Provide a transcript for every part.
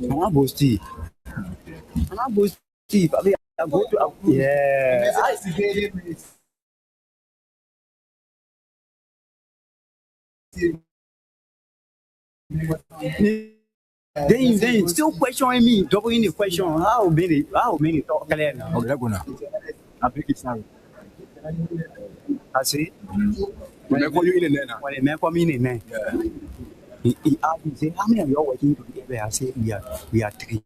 I'm not boasty. I'm not boasty. I mean, I go to yeah. Then you still questioning me, doubling the question. How many talk clear now? Okay, let's go now. I beg you, sorry. I say When I call you in there now. when a man come in there, Yeah. he asked me, say, how many of you are working together? I say we are three.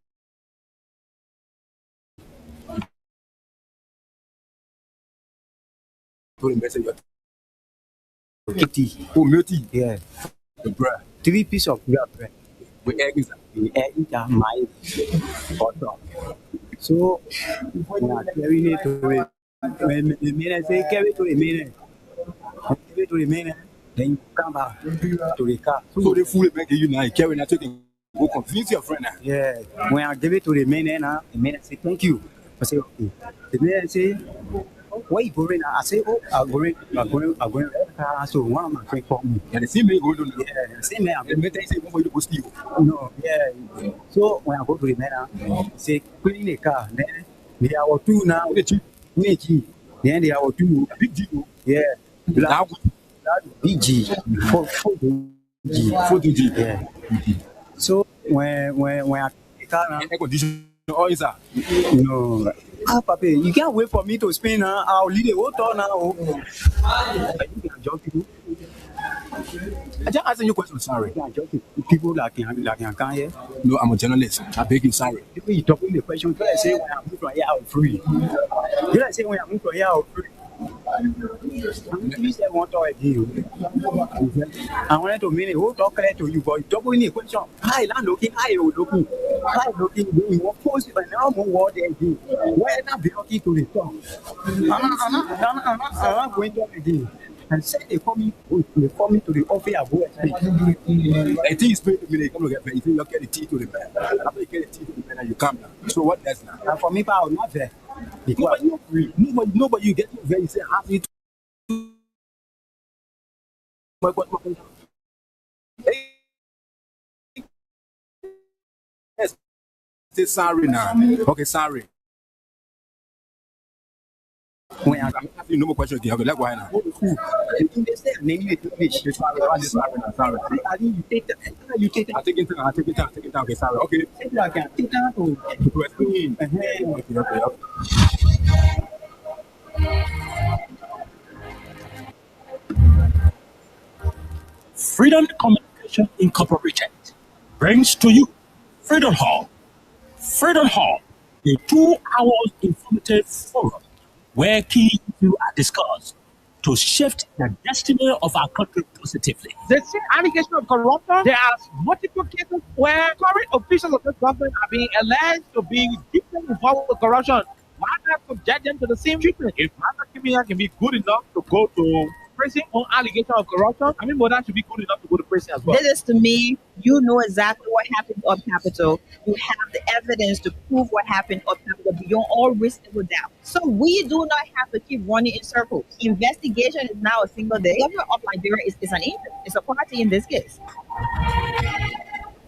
Told him, message, 80. oh, multi, Yeah. the bread. 3 pieces of bread. With egg inside. We eat our mind butter. So when I carry it to it, when the man say carry to the man, carry to the man, then you come back to the car. So they fully beg you now. Carry that taking go convince your friend now. Yeah, when I give it to the man, the man say thank you. I say okay. The man say, where you going? I say, oh, I'm going. So one of my friends called me. And the same way going on. Yeah, same man. And the say one for you to post you. No, yeah. So when I go to the man, he say clean the car. Then there are two now. The cheap. Then there are two. Big deal. Yeah. Now, BG. G. photo G. Yeah. So when I take car now, Air condition. Oh, is that? no. Papa, you can't wait for me to spin now. I'll lead the whole tour now. You can joke people. I just asking you a question, sorry. You can joke people like you can here. No, I'm a journalist. I beg you, sorry. People you talking the question, you like say when I move from here I'm free. You like say when I move from here I'm free. You said one talk again. I wanted to mean it whole talk clear to you, but you talk in the question. Hi, land looking, hi, looking, you want post it and now more word again. Why not be looking to the top? I'm not going to again. And say they call me to the office I go and speak. I think it's paid to me. They come to get paid. You think you get the tea to the man. After you get the tea to the man, and you come now. So what else now? And for me, I was not there. Because Nobody you get to there. You say half it. Yes. Say sorry now. Okay, sorry. when I I'm asking no more questions again. Okay, let's go ahead now. they say name you English. Sorry now. Sorry. I think you take I take it down. Okay, sorry. Okay. take time to explain. Okay. Freedom Communication Incorporated brings to you Freedom Hall. Freedom Hall, a 2-hour informative forum where key issues are discussed to shift the destiny of our country positively. They see allegation of corruption. There are multiple cases where current officials of this government are being alleged to be deeply involved with corruption. Why not subject them to the same treatment? If Mata Kimia can be good enough to go to prison on allegation of corruption, I mean, Modan should be good enough to go to prison as well. This is to me, you know exactly what happened up Capitol. You have the evidence to prove what happened up Capitol beyond all reasonable doubt. So we do not have to keep running in circles. Investigation is now a single day. The government of Liberia is an agent. It's a party in this case.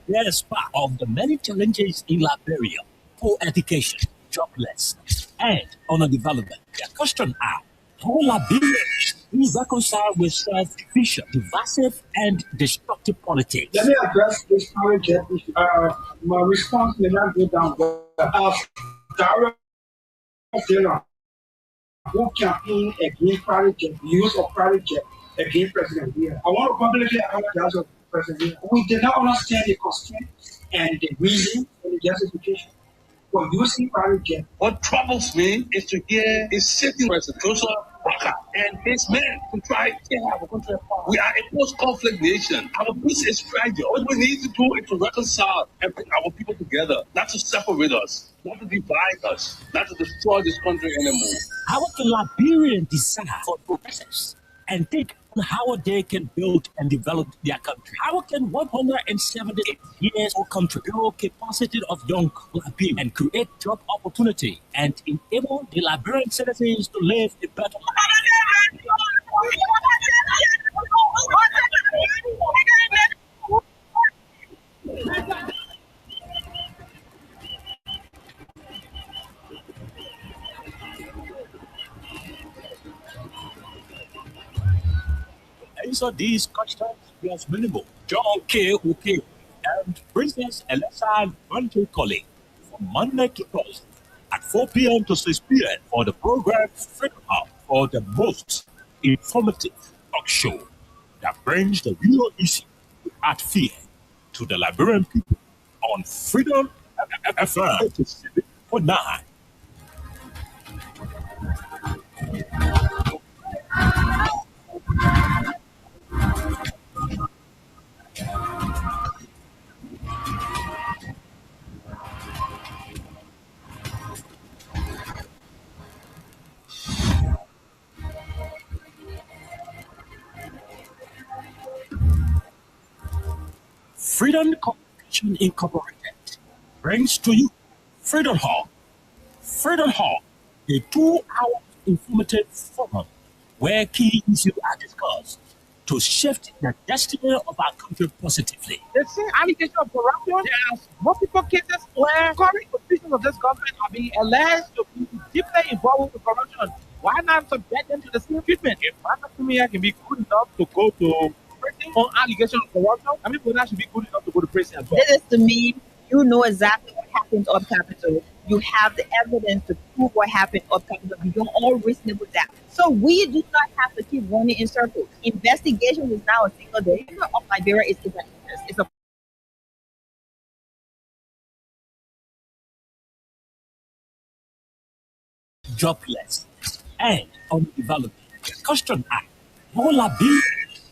That is part of the many challenges in Liberia: poor education, joblessness, and underdevelopment. The question are, how Liberians will reconcile with self-division, divisive, and destructive politics? Let me address this current issue. My response may not go down well. Direct who campaign against private jet, use of private jet against President Biya. I want to publicly apologize to President Biya. We did not understand the constraints and the reason for the justification for using private jet. What troubles me is to hear a sitting President Joseph Walker and his men to try to have a country apart. We are a post-conflict nation. Our peace is fragile. What we need to do is to reconcile and bring our people together, not to separate us, not to divide us, not to destroy this country anymore. How can Liberians decide for progress and think on how they can build and develop their country? How can 178 years old country build capacity of young Liberians and create job opportunity and enable the Liberian citizens to live a better life? answer these questions was minimal. John K. O'Keefe and Princess Elisa Bantu Colley from Monday to Thursday at 4 p.m. to 6 p.m. for the program Freedom Hub for the most informative talk show that brings the real issue at fear to the Liberian people on Freedom FM for 9. Freedom Communication Incorporated brings to you Freedom Hall. Freedom Hall, a 2-hour informative forum where key issues are discussed to shift the destiny of our country positively. The same allegation of corruption. There are multiple cases where current officials of this government are being alleged to be deeply involved with corruption. Why not subject them to the same treatment? If Martha Kumiya can be good enough to go to prison on allegation of corruption, I mean, Bola should be good enough to go to prison as well. This is to me, you know exactly what happened up Capitol. You have the evidence to prove what happened up Capitol beyond all reasonable doubt. So we do not have to keep running in circles. Investigation is now a single day. Of Liberia is a Jobless and undeveloped. Question act. Will I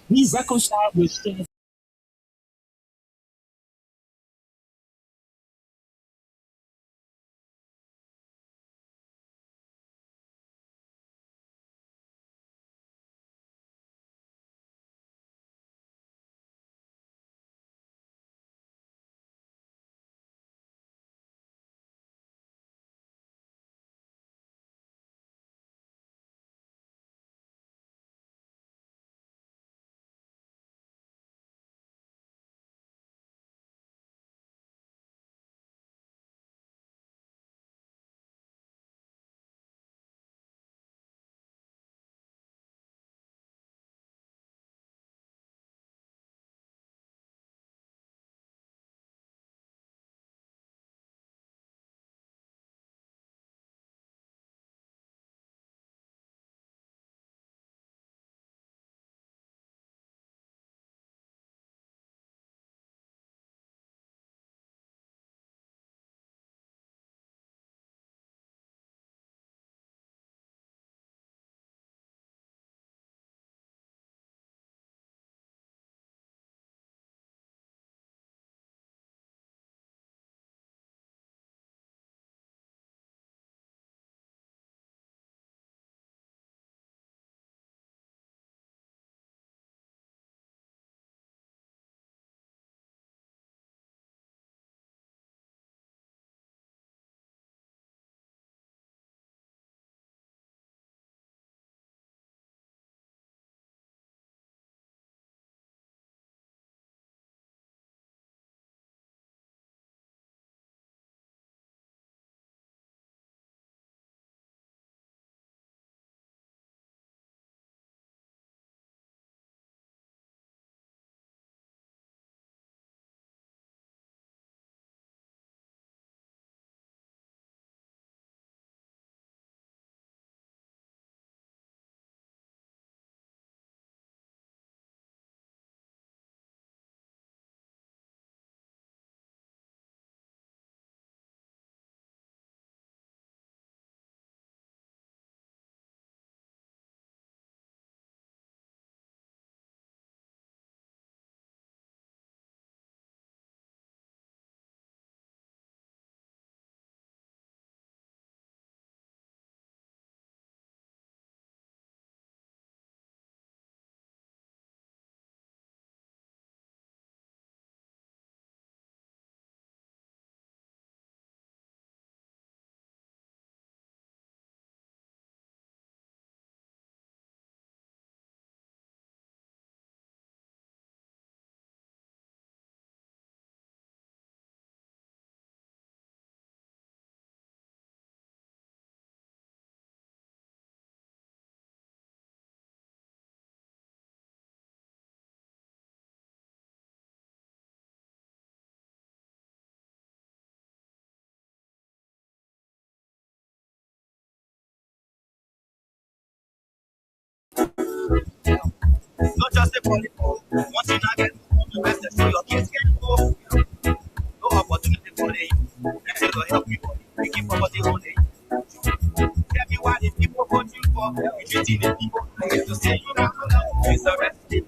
be reconciled with self Not just a political. Once you not get the rest, so your kids can go. No opportunity for them. They say to help people. They keep property on them. Tell me why the people vote you for. You treating the people. I get to say you not gonna face arrested.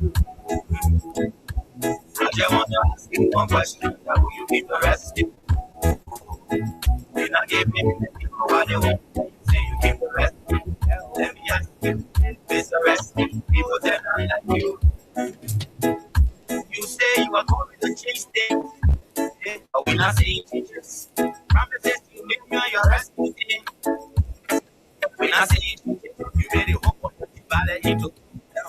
I just want to ask you one question. How will you keep arrested? You not give me the people what they want. You say you keep arrested. Let me ask you. Face arrested. People tell me like you. You say you are going to change things. But we're not saying changes. Promises you make me on your rescue thing. We're not saying changes. You made it hope for the ballot into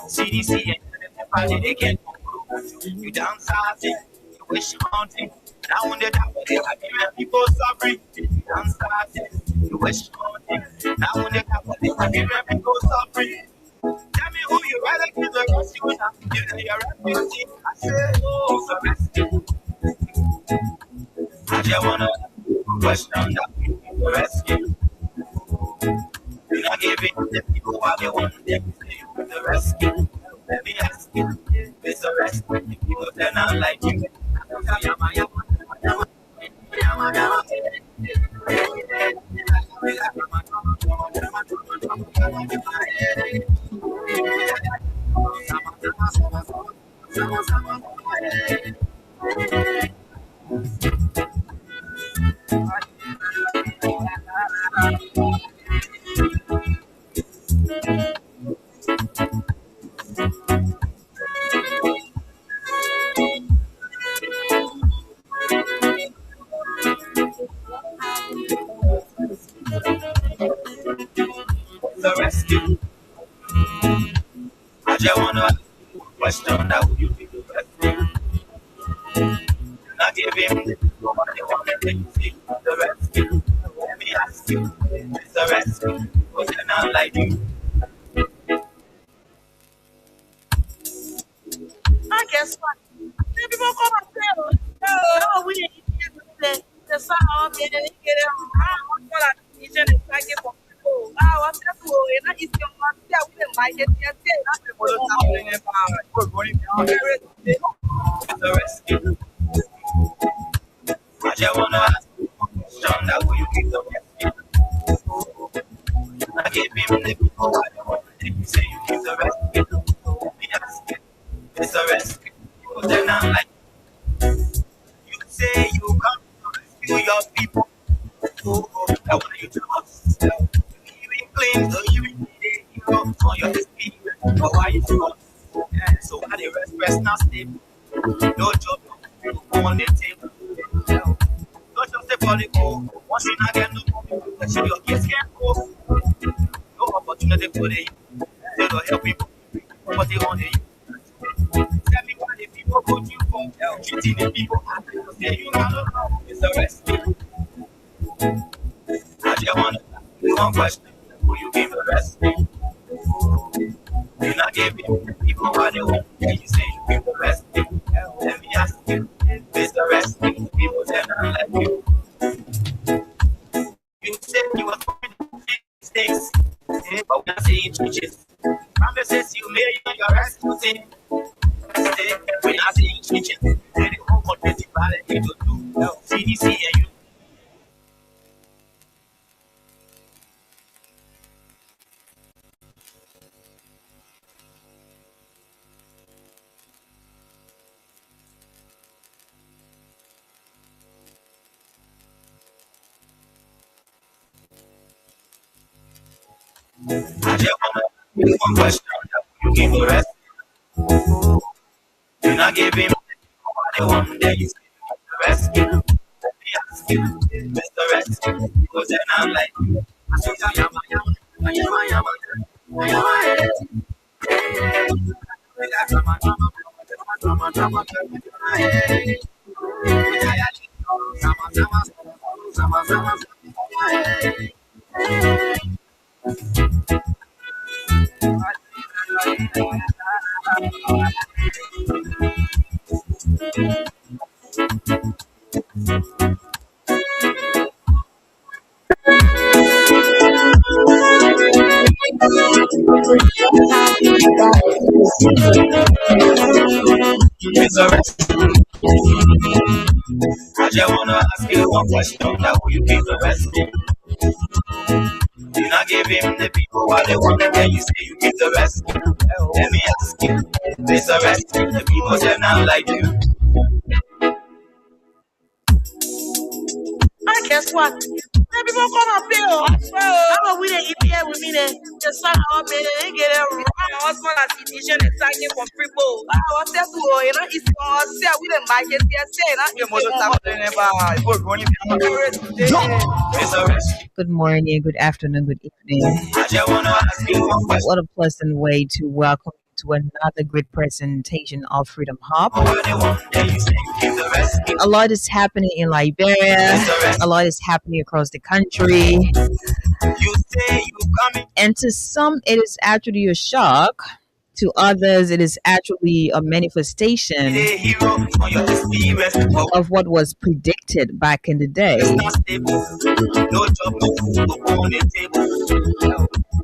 CDC and everybody they can't control. You downsizing, you wish haunting. Now when they die, they are giving people suffering. You downsizing, you wish haunting. Now when they die, they are giving people suffering. Tell me who you rather give the rescue now. You know your refugee. I say, oh, the rescue. I just wanna question that you rescue. You're not giving the people what they want them to say the rescue. Let me ask you, it's a rescue. The people they're not like you. The rescue. I just wanna question that would you be the rescue? Not give him the people what they want to see. The rescue. Let me ask you, it's the rescue. Because they're not like you. I guess what? People come and say, oh, we didn't get the song, and then get them. What are the decisions for people? What's that? And that is your one. Yeah, we didn't like it. Yeah, that's the one. It's the rescue. I just wanna ask you, John, that will you keep the rescue? I gave him the people what they want. You say you keep the rescue. Let me ask you, it's a rescue. Because they're not like you say you come to rescue your people. Oh, I want you to us. You even claim to even be the hero on your experience. But why you do us? Yeah, so why the rest not stable? No job, no on the table. Don't just say political. Once you not get no money, that show your kids can't go. No opportunity for the youth. They don't help people. But they want the youth. Tell me why the people vote you for. Treating the people happy. Say you not know. It's a rescue. I just wanna ask you one question. Will you give the rescue? You're not giving the people what they want. And you say you give the rescue. Let me ask you, it's the rescue. People they're not like you. You said you were going to make mistakes, but we're not saying changes. Promises you made on your rescue thing. We're not saying changes. And the whole country ballot into two. CDC and you. I just wanna ask one question. You give the rest. You're not giving what they want. Then you say the rescue. Let me ask you, Mr. Rescue, because they're not like you. I say, Mr. Rest, I just wanna ask you one question. Now who you keep arresting? You not give him the people what they want, and then you say you keep the rest. Let me ask you, Mr. Rest, the people say not like you. And guess what? Then people come and pay. Oh, I'm a winner. If you here with me, then the son of me, they get a wrong husband as decision and tagging for people. I was there to, it's we didn't buy it. Mr. Rest, Good morning, good afternoon, good evening. I just wanna ask you one question. What a pleasant way to welcome you to another great presentation of Freedom Hub. What they want, then you say you keep the rest. A lot is happening in Liberia. A lot is happening across the country. You say you coming. And to some, it is actually a shock. To others, it is actually a manifestation Hey, hero, on your experience. But of what was predicted back in the day. it's not stable. No job, no food, no on the table.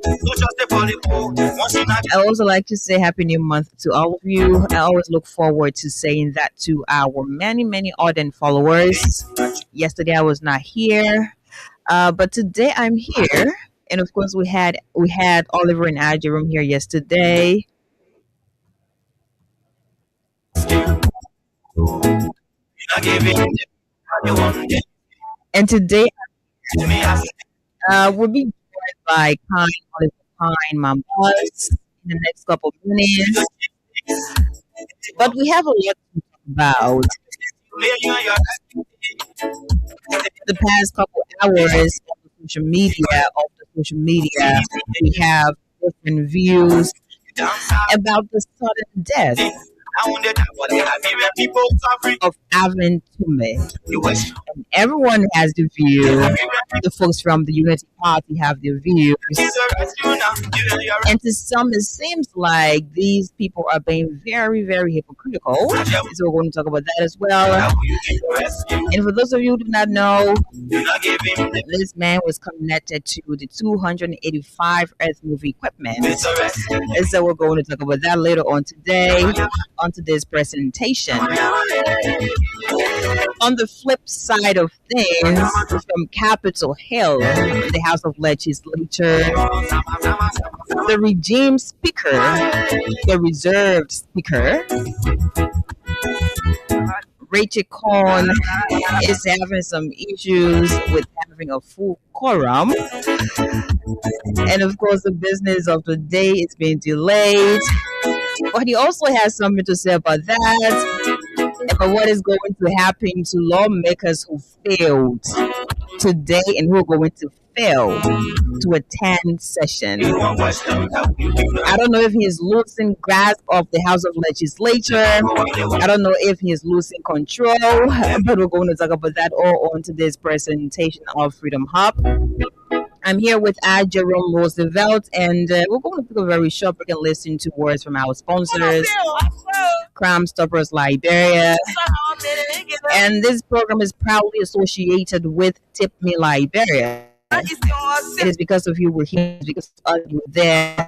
No just step on the pole. Once you not I also like to say Happy New Month to all of you. I always look forward to saying that to our many ardent followers. Yesterday I was not here, but today I'm here. And of course, we had Oliver and I, Jerome, here yesterday. you not giving them what they want. Then And today let me ask we'll be joined by Oliver Pine, my boss, in the next couple of minutes. But we have a lot to talk about. you and your The past couple hours of the social media, we have different views downside. about the sudden death I wonder that what they have here people suffering. of Alvin Tume. You wish. And everyone has the view. The folks from the Unity Party have their views. It's a rescue now. You and your And to some, it seems like these people are being very hypocritical. So we're going to talk about that as well. you keep the rescue. And for those of you who do not know, You not giving them. this man was connected to the 285 Earth movie equipment. It's a rescue. And so we're going to talk about that later on today, on today's presentation. On the flip side of things, from Capitol Hill, the House of Legislature, the regime speaker, the reserved speaker, Rachel Cohn, is having some issues with having a full quorum. And of course, the business of the day is being delayed. But he also has something to say about that, about what is going to happen to lawmakers who failed today and who are going to fail to attend session. I don't know if he is losing grasp of the House of Legislature. I don't know if he is losing control, but we're going to talk about that all on today's presentation of Freedom Hub. I'm here with Jerome Roosevelt, and we're going to take a very short break and listen to words from our sponsors, Crime Stoppers Liberia. And this program is proudly associated with Tip Me Liberia. It is because of you we're here, it's because of you there.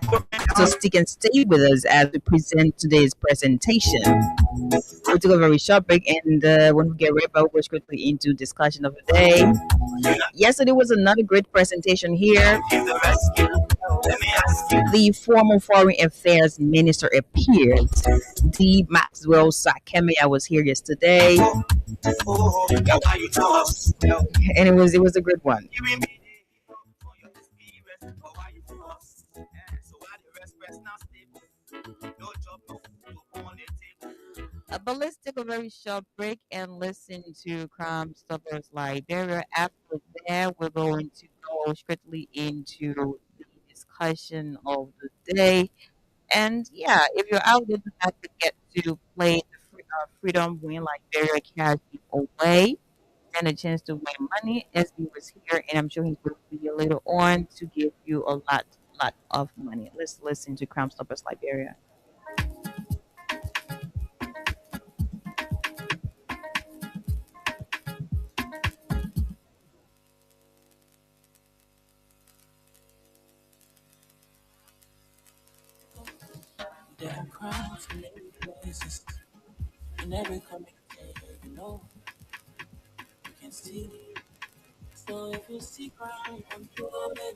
So stick and stay with us as we present today's presentation. We'll take a very short break, and when we get right back, we'll go quickly into discussion of the day. Yesterday was another great presentation here. The former Foreign Affairs Minister appeared. D. Maxwell Sakemia was here yesterday, and it was a good one. But let's take a very short break and listen to Crime Stoppers Liberia. After that, we're going to go strictly into the discussion of the day. And yeah, if you're out there, you have to get to play the Freedom Win Liberia cash away and a chance to win money. SB was here, and I'm sure he's going to be here later on to give you a lot of money. Let's listen to Crime Stoppers Liberia. There are crowds in every places, in every community, you know, you can see. So if you see crime unfolding,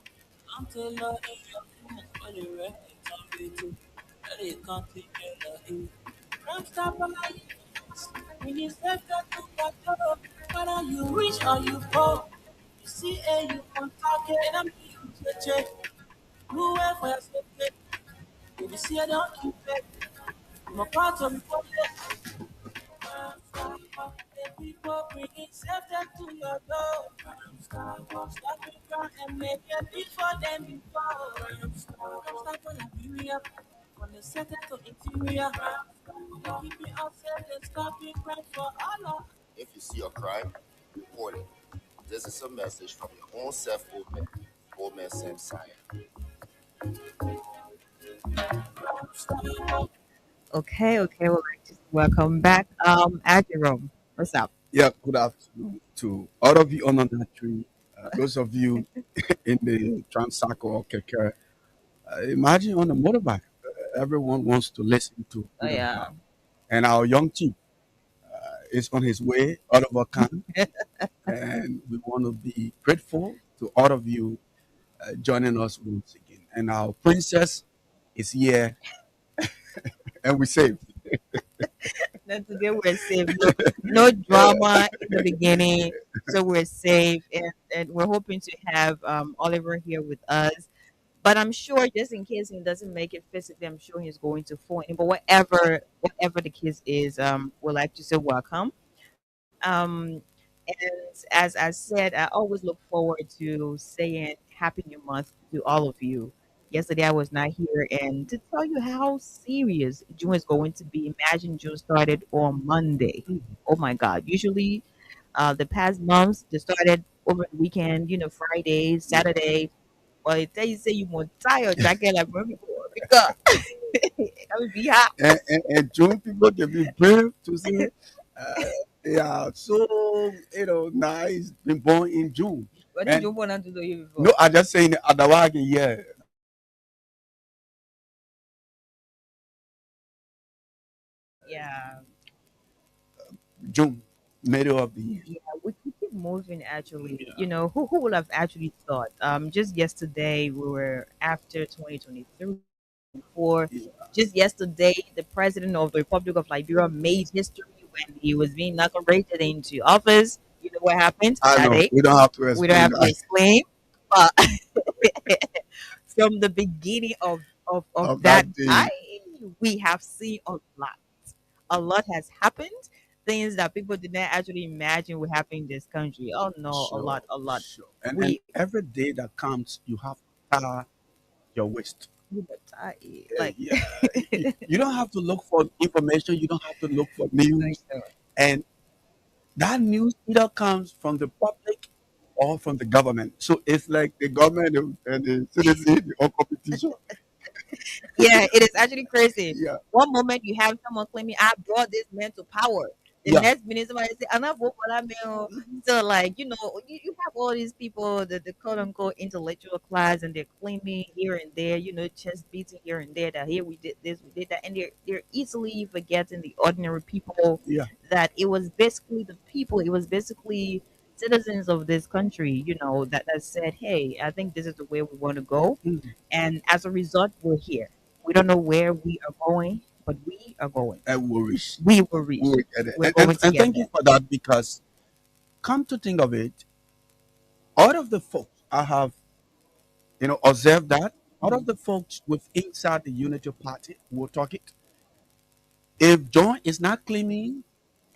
come to law in your hands for the right of it too. That it can't take care of it. Crime stop alive. When you step that to that door, whether you reach or you fall, you see a you contact it, and I'm you to check. Whoever has it, if you see I don't keep it. I'm a part of the the people bringing safety to your door. Stop it from and make it before them before. Stop on Liberia, on the second to interior. Keep it outside and stop it right for all of. If you see a crime, report it. This is a message from your own self, Old Man Sam Sire. Okay, well, welcome back. Jerome, what's up? Yeah, good afternoon to all of you on the tree. Those of you in the Transaco or Keke. Imagine on a motorbike. Everyone wants to listen to. Oh yeah. And our young chief is on his way out of Akan. And we want to be grateful to all of you joining us once again. And our princess is here and we saved. Then today we're safe. No drama in the beginning, so we're safe, and we're hoping to have Oliver here with us. But I'm sure, just in case he doesn't make it physically, I'm sure he's going to phone in. But whatever the case is, we'd like to say welcome. Um, and as I said, I always look forward to saying Happy New Month to all of you. Yesterday I was not here, and to tell you how serious June is going to be. Imagine June started on Monday. Oh my God! Usually, the past months they started over the weekend. Friday, Saturday. Well, they tell you say you want tired jacket like before because that would be hot. And June people can be brave to say, uh, yeah, so, now he's been born in June. What did And you want to do you before? no, I just saying Adawagan, yeah, Yeah. June, middle of the year. Yeah, we keep moving actually. Who would have actually thought? Just yesterday we were after 2023 for just yesterday the president of the Republic of Liberia made history when he was being inaugurated into office. You know what happened I that know, day? we don't have to We don't explain have to that explain. But from the beginning of of that that day. time, we have seen a lot. A lot has happened. Things that people did not actually imagine would happen in this country. Oh no, Sure, a lot. sure. And We every day that comes, you have to tie your waist. like Yeah, you don't have to look for information. You don't have to look for news. And that news either comes from the public or from the government. So it's like the government and the citizen or competition. yeah, it is actually crazy. Yeah, One moment you have someone claiming I brought this man to power. The yeah. next minute somebody say I'm not vote for that man. So like, you have all these people, the quote unquote intellectual class, and they're claiming here and there, chest beating here and there that here we did this, we did that, and they're easily forgetting the ordinary people, Yeah. that it was basically the people, it was basically citizens of this country, that said, hey, I think this is the way we want to go. Mm. And as a result, we're here. We don't know where we are going, but we are going. And we'll reach. We will reach. We'll get it. We're And, going and, to and get thank you there. for that because come to think of it, all of the folks I have, observed that, all of the folks with inside the Unity Party will talk it. If John is not claiming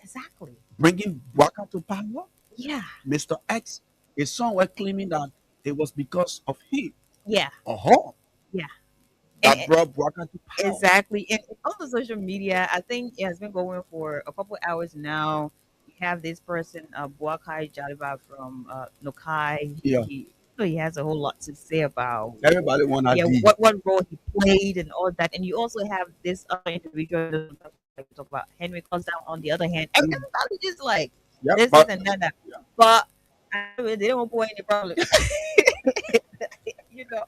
Exactly. bringing Waka to power, Yeah. Mr. X is somewhere claiming that it was because of him Yeah. or her Yeah. that And, brought Waka to power. exactly. And on the social media, I think it has been going for a couple hours now. You have this person, Buakai Jaliba from Nokai. Yeah. He has a whole lot to say about Everybody want to D. what role he played and all that. And you also have this other individual talk about Henry Cosdown on the other hand. Mm. Everybody just like Yeah, this but and that. yeah, But I mean, they don't put any problem. you know,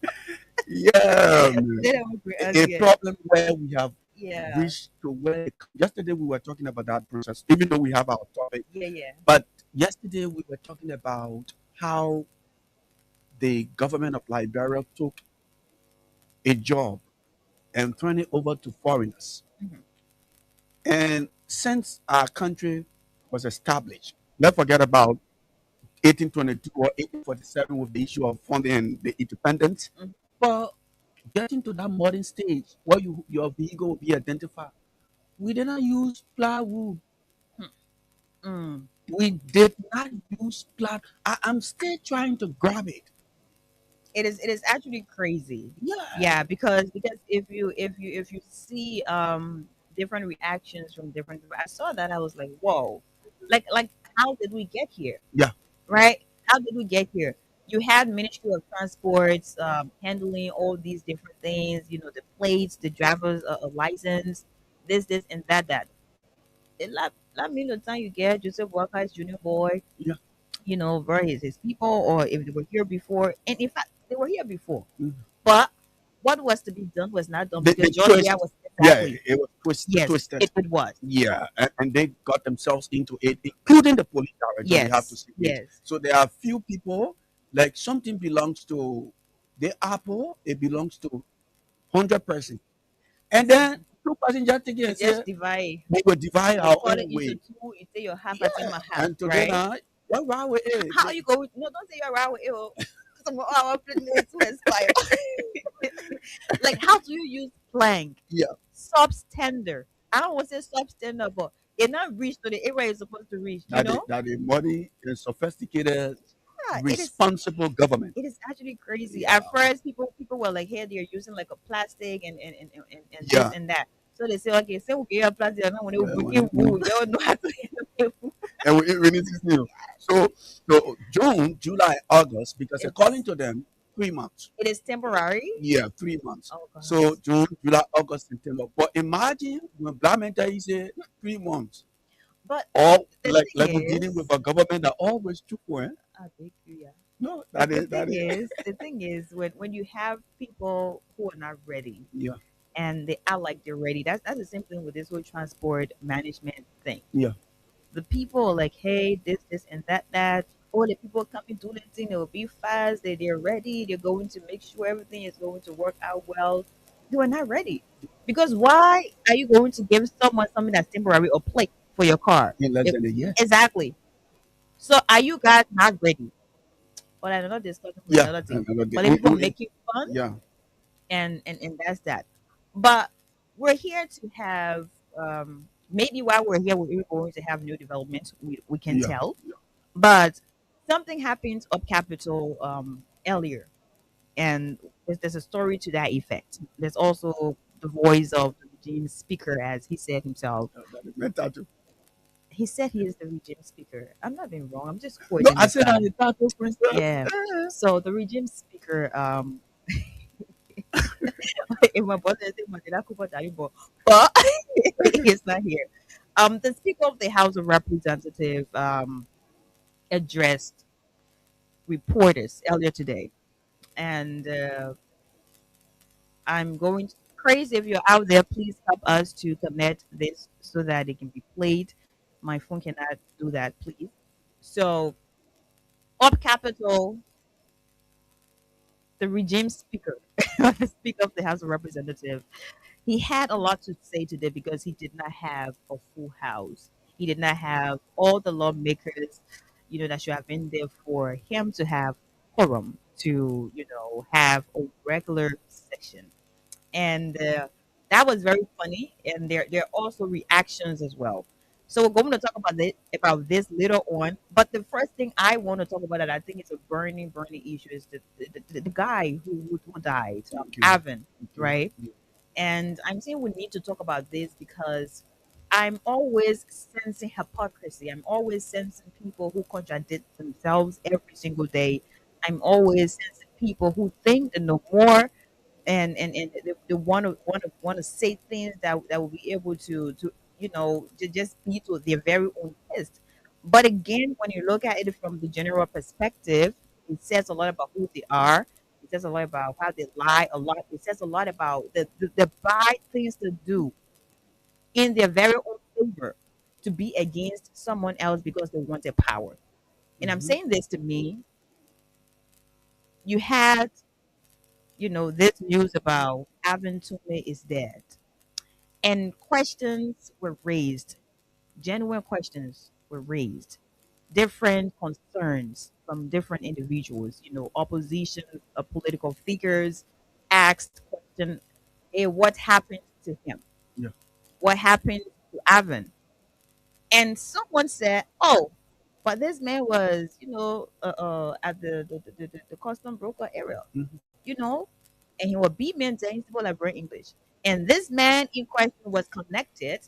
yeah, man. they don't put us A yet. problem where we have Yeah. reach to where yesterday we were talking about that process, even though we have our topic. Yeah. Yeah. But yesterday we were talking about how the government of Liberia took a job and turned it over to foreigners. Mhm. And since our country was established, let's forget about 1822 or 1847 with the issue of funding and the independence. Mhm. But getting to that modern stage where your vehicle will be identified, we did not use plywood. Mm. We did not use plywood. I'm still trying to grab it. It is actually crazy. Yeah. Yeah, because if you see different reactions from different people, I saw that, I was like, whoa, like how did we get here? Yeah. Right? How did we get here? You had Ministry of Transports handling all these different things, the plates, the driver's license, this, and that. Let me know time you get Joseph Walker's junior boy, Yeah. where his people, or if they were here before. And in fact, they were here before. Mhm. But what was to be done was not done They because Georgia twist. was Yeah, exactly. it was Yes, twisted. it was. Yeah, and they got themselves into it, including the police director. We have to Yes, say this. yes. So there are few people, like something belongs to the Apple, it belongs to 100%. And then two passenger tickets You and just say divide. we will divide You our cut own it into way. two. You say your half, I say Yeah, my half, and today right? now, what wrong with it? How you go? No, don't say you're around with it. Some of our plates to expire. Like, how do you use plank? Yeah, Substandard. I don't want to say substandard, but it not reach to the area it's supposed to reach. that the money is sophisticated, Yeah, responsible government. it is actually crazy. Yeah, At first, people were like, "Hey, they're using like a plastic and this yeah. and that." So they say, "Okay, say okay, a plastic. I don't want to When bring it move, wood. They don't know how to handle wood." and we need this new. So June, July, August, because according It's to them, 3 months. it is temporary. Yeah, 3 months. Oh God. So June, July, August, September. But imagine when Black mentor say 3 months. But Or the like thing we're dealing with is, a government that always took one. I beg you, yeah. No, But that is that is the thing is, when you have people who are not ready yeah, and they act like they're ready, that's the same thing with this whole transport management thing. yeah, The people are like, hey, this and that. All the people coming do the thing, they'll be fast, they're ready, they're going to make sure everything is going to work out well. They are not ready. Because why are you going to give someone something that's temporary or plate for your car? in less than a year. Exactly. So are you guys not ready? But another discussion for Yeah, another thing. another day. But let people make it fun, Yeah, and that's that. But we're here to have maybe while we're here we're going to have new developments, we can yeah, tell. But something happened up Capitol earlier, and there's a story to that effect. There's also the voice of the regime speaker, as he said himself. that is mental too. He said he is the regime speaker. I'm not being wrong. I'm just No, quoting I this said guy. on the title, for instance. Yeah. So the regime speaker, if my brother is saying, but he's not here. The Speaker of the House of Representatives addressed reporters earlier today, and I'm going crazy. If you're out there, please help us to connect this so that it can be played. My phone cannot do that, please. So, up Capitol, the regime speaker, the Speaker of the House of Representatives, he had a lot to say today because he did not have a full house. He did not have all the lawmakers, that should have been there for him to have quorum to, have a regular session. And that was very funny. And there are also reactions as well. So we're going to talk about this later on. But the first thing I want to talk about that I think is a burning issue is the guy who died, Thank you. Avin, Thank you. right? Yeah. And I'm saying we need to talk about this because I'm always sensing hypocrisy. I'm always sensing people who contradict themselves every single day. I'm always sensing people who think they know more, and they want to say things that will be able to just be to their very own taste. But again, when you look at it from the general perspective, it says a lot about who they are. It says a lot about how they lie a lot. It says a lot about the bad things to do in their very own favor to be against someone else because they wanted power. And I'm Mm-hmm. saying this to me, you had, this news about Avin Toomey is dead. And questions were raised, genuine questions were raised, different concerns from different individuals, opposition, political figures asked question, hey, what happened to him? Yeah. What happened to Avin? And someone said, oh, but this man was, at the custom broker area, Mm-hmm. you know, and he was be maintained people like very English. And this man in question was connected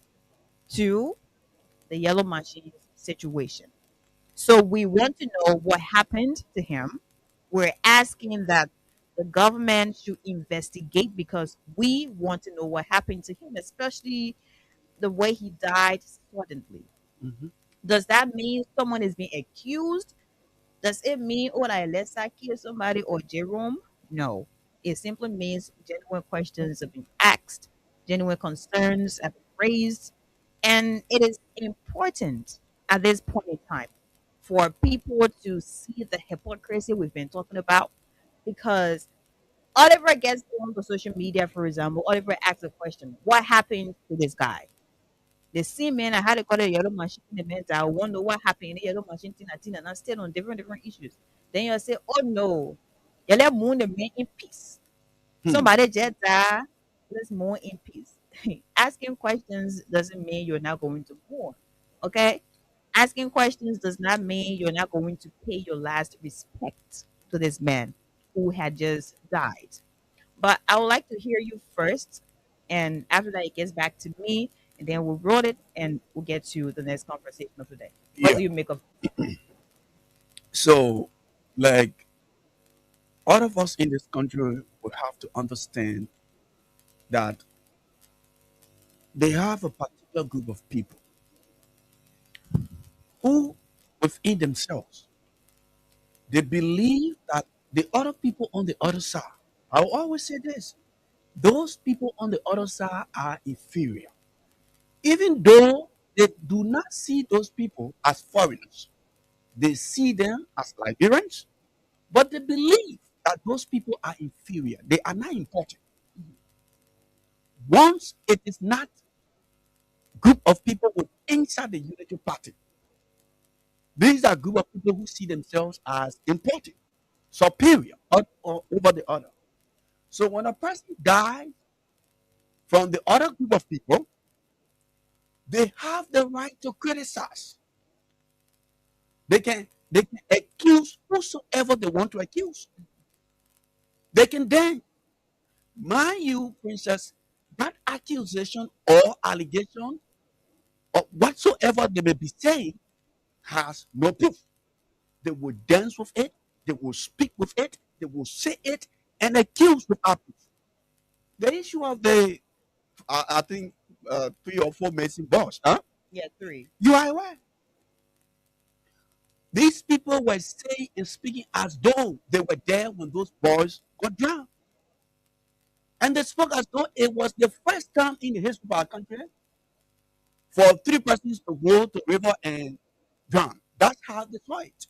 to the yellow machine situation. So we want to know what happened to him. We're asking that the government should investigate because we want to know what happened to him, especially the way he died suddenly. Mm-hmm. Does that mean someone is being accused? Does it mean, oh, like Lesa killed somebody or Jerome? No. It simply means genuine questions have been asked, genuine concerns have been raised, and it is important at this point in time for people to see the hypocrisy we've been talking about because Oliver gets on the social media, for example, Oliver asks a question, what happened to this guy? The same man I had to call the yellow machine the man I wonder what happened in the yellow machine Tina and I still on different issues. Then you say, oh no, you let moon the man in peace. Hmm. Somebody just die, let's mourn in peace. Asking questions doesn't mean you're not going to mourn. Okay? Asking questions does not mean you're not going to pay your last respect to this man who had just died. But I would like to hear you first, and after that, it gets back to me, and then we'll roll it, and we'll get to the next conversation of today. What Yeah. do you make of? So, like, all of us in this country will have to understand that they have a particular group of people who, within themselves, they believe that the other people on the other side, I will always say this, those people on the other side are inferior. Even though they do not see those people as foreigners, they see them as Liberians, but they believe that those people are inferior. They are not important. Once it is not group of people with inside the Unity Party, these are group of people who see themselves as important, superior, or over the other. So when a person dies from the other group of people, they have the right to criticize. They can accuse whosoever they want to accuse. They can then, mind you, princess, that accusation or allegation or whatsoever they may be saying has no proof. They will dance with it, they will speak with it, they will say it and accuse without proof. The issue of I think, 3 or 4 missing balls, huh? Yeah, 3. You are aware. These people were saying and speaking as though they were there when those boys got drowned. And they spoke as though it was the first time in the history of our country for 3 persons to go to the river and drown. That's how they saw it.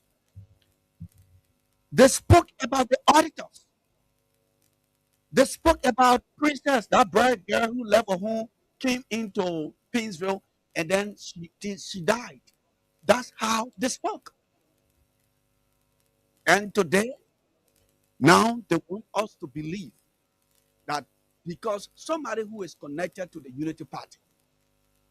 They spoke about the auditors. They spoke about Princess, that bright girl who left her home, came into Painesville, and then she died. That's how they spoke. And today, now they want us to believe that because somebody who is connected to the Unity Party,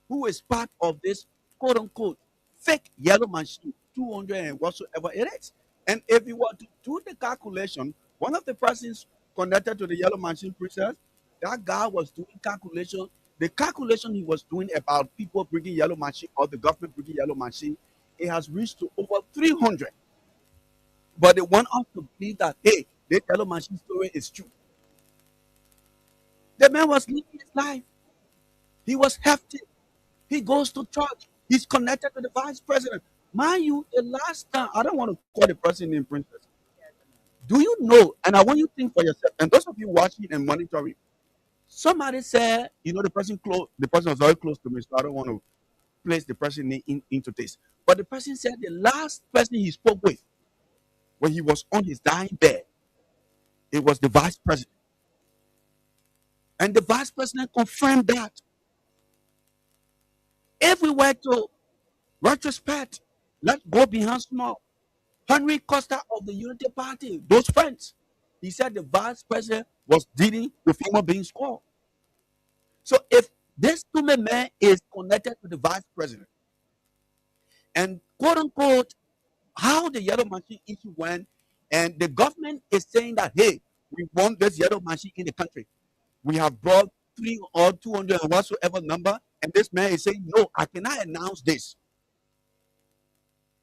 who is part of this quote unquote fake yellow machine, 200 and whatsoever it is. And if you were to do the calculation, one of the persons connected to the yellow machine process, that guy was doing calculation. The calculation he was doing about people bringing yellow machine or the government bringing yellow machine, it has reached to over 300. But they want us to believe that, hey, the yellow machine story is true. The man was living his life. He was hefty. He goes to church. He's connected to the vice president. Mind you, the last time, I don't want to call the person in princess. Do you know? And I want you to think for yourself, and those of you watching and monitoring, Somebody said, the person was very close to me, so I don't want to place the person into this. But the person said the last person he spoke with when he was on his dying bed, it was the vice president. And the vice president confirmed that. If we were to retrospect, let's go behind small. Henry Costa of the Unity Party, those friends, he said the vice president was dealing with human beings squad. So if this Tume man is connected to the vice president, and quote unquote, how the yellow machine issue went, and the government is saying that, hey, we want this yellow machine in the country. We have brought 3 or 200 or whatsoever number, and this man is saying, no, I cannot announce this.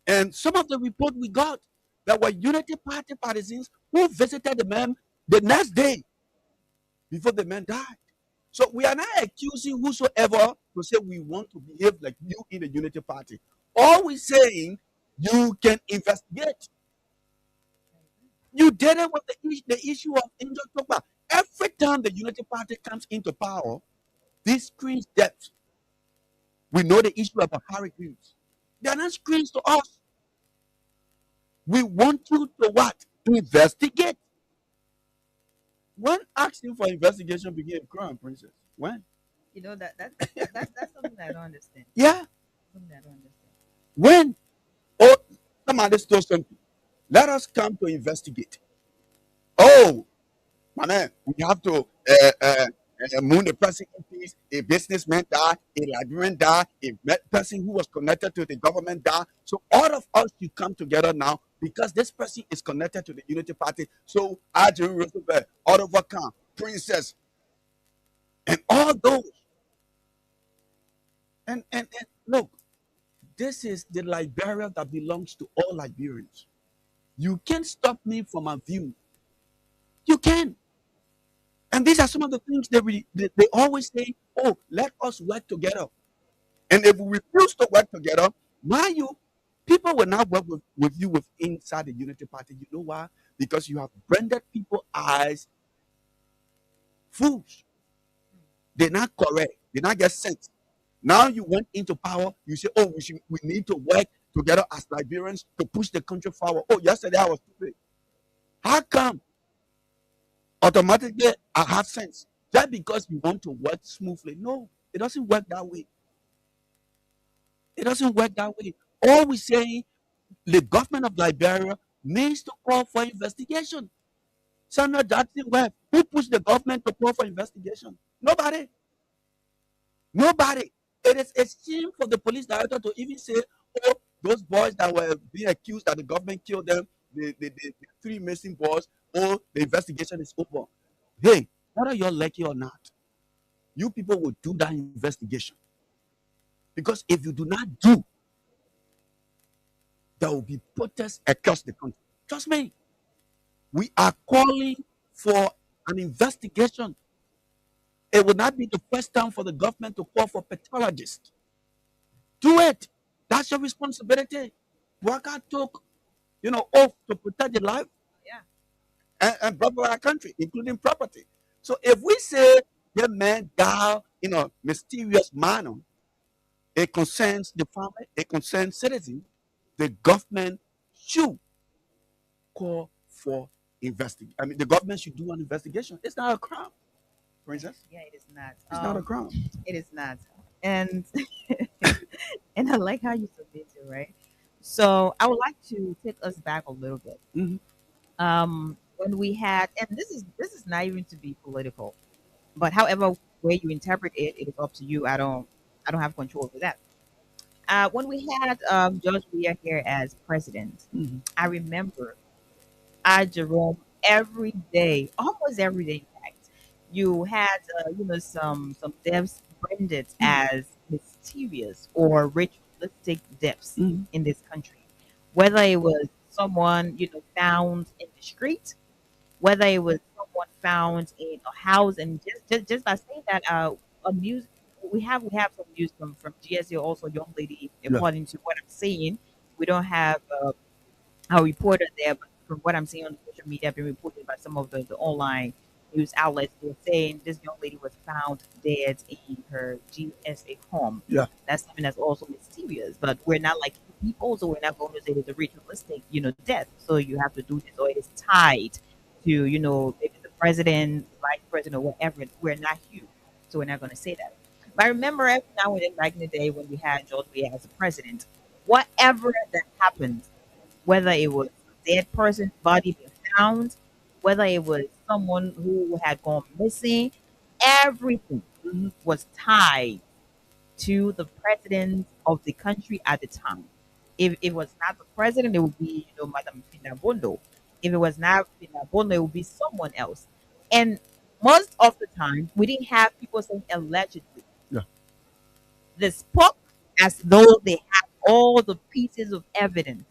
And some of the report we got, there were Unity Party partisans who visited the man the next day before the man died. So we are not accusing whosoever to say we want to behave like you in the Unity Party. All we're saying, you can investigate. You did it with the issue of Angel Tokba. Every time the Unity Party comes into power, this screams death. We know the issue about hurricanes. They are not screens to us. We want you to what? To investigate. When asking for investigation became a crime, Princess? When? That's something I don't understand. Yeah. Something I don't understand. When? Oh, somebody stole something. Let us come to investigate. Oh, my man, we have to moon the person in peace. A businessman died, a librarian died, a person who was connected to the government died. So all of us should come together now because this person is connected to the Unity Party. So Ajay Roosevelt, Oliver Kahn, Princess, and all those. And look, this is the Liberia that belongs to all Liberians. You can't stop me from my view. You can. And these are some of the things they always say, oh, let us work together. And if we refuse to work together, mind you, people will not work with you with inside the Unity Party. You know why? Because you have branded people's eyes fools. They're not correct. They not get sense. Now you went into power. You say, oh, we need to work together as Liberians to push the country forward. Oh, yesterday I was stupid. How come? Automatically, I have sense. Just because you want to work smoothly. No, it doesn't work that way. It doesn't work that way. All we say, the government of Liberia needs to call for investigation. Senator Jackson Webb, who pushed the government to call for investigation? Nobody. Nobody. It is a shame for the police director to even say, oh, those boys that were being accused that the government killed them, the 3 missing boys, oh, the investigation is over. Hey, whether you're lucky or not, you people will do that investigation. Because if you do not do, there will be protests across the country. Trust me. We are calling for an investigation. It will not be the first time for the government to call for pathologists. Do it. That's your responsibility. Worker took, oath to protect the life and property of our country, including property. So if we say the man died in a mysterious manner, it concerns the family, it concerns citizens, the government should call for investigation. I mean, the government should do an investigation. It's not a crime, Princess. Yeah, it is not. It's not a crime. It is not. And and I like how you submit it, right? So I would like to take us back a little bit. When we had, and this is not even to be political, but however way you interpret it, it is up to you. I don't have control over that. When we had George Weah here as president, I remember Jerome every day, almost every day. In fact, you had some deaths branded as mysterious or ritualistic deaths in this country, whether it was someone found in the street, whether it was someone found in a house, and just by saying that, a news we have some news from GSA, also young lady, according to what I'm saying. We don't have a reporter there, but from what I'm seeing on social media, been reported by some of the online news outlets were saying this young lady was found dead in her GSA home. Yeah. That's something that's also mysterious. But we're not like people, so we're not going to say it's a ritualistic, death. So you have to do this, or it's tied to, maybe the president, vice president, or whatever. We're not huge, so we're not going to say that. But I remember every now and then back in the day when we had George Weah as a president, whatever that happened, whether it was a dead person's body being found, whether it was someone who had gone missing, everything was tied to the president of the country at the time. If it was not the president, it would be, Madam Finabondo. If it was not Finabondo, it would be someone else. And most of the time, we didn't have people saying allegedly. Yeah. They spoke as though they had all the pieces of evidence.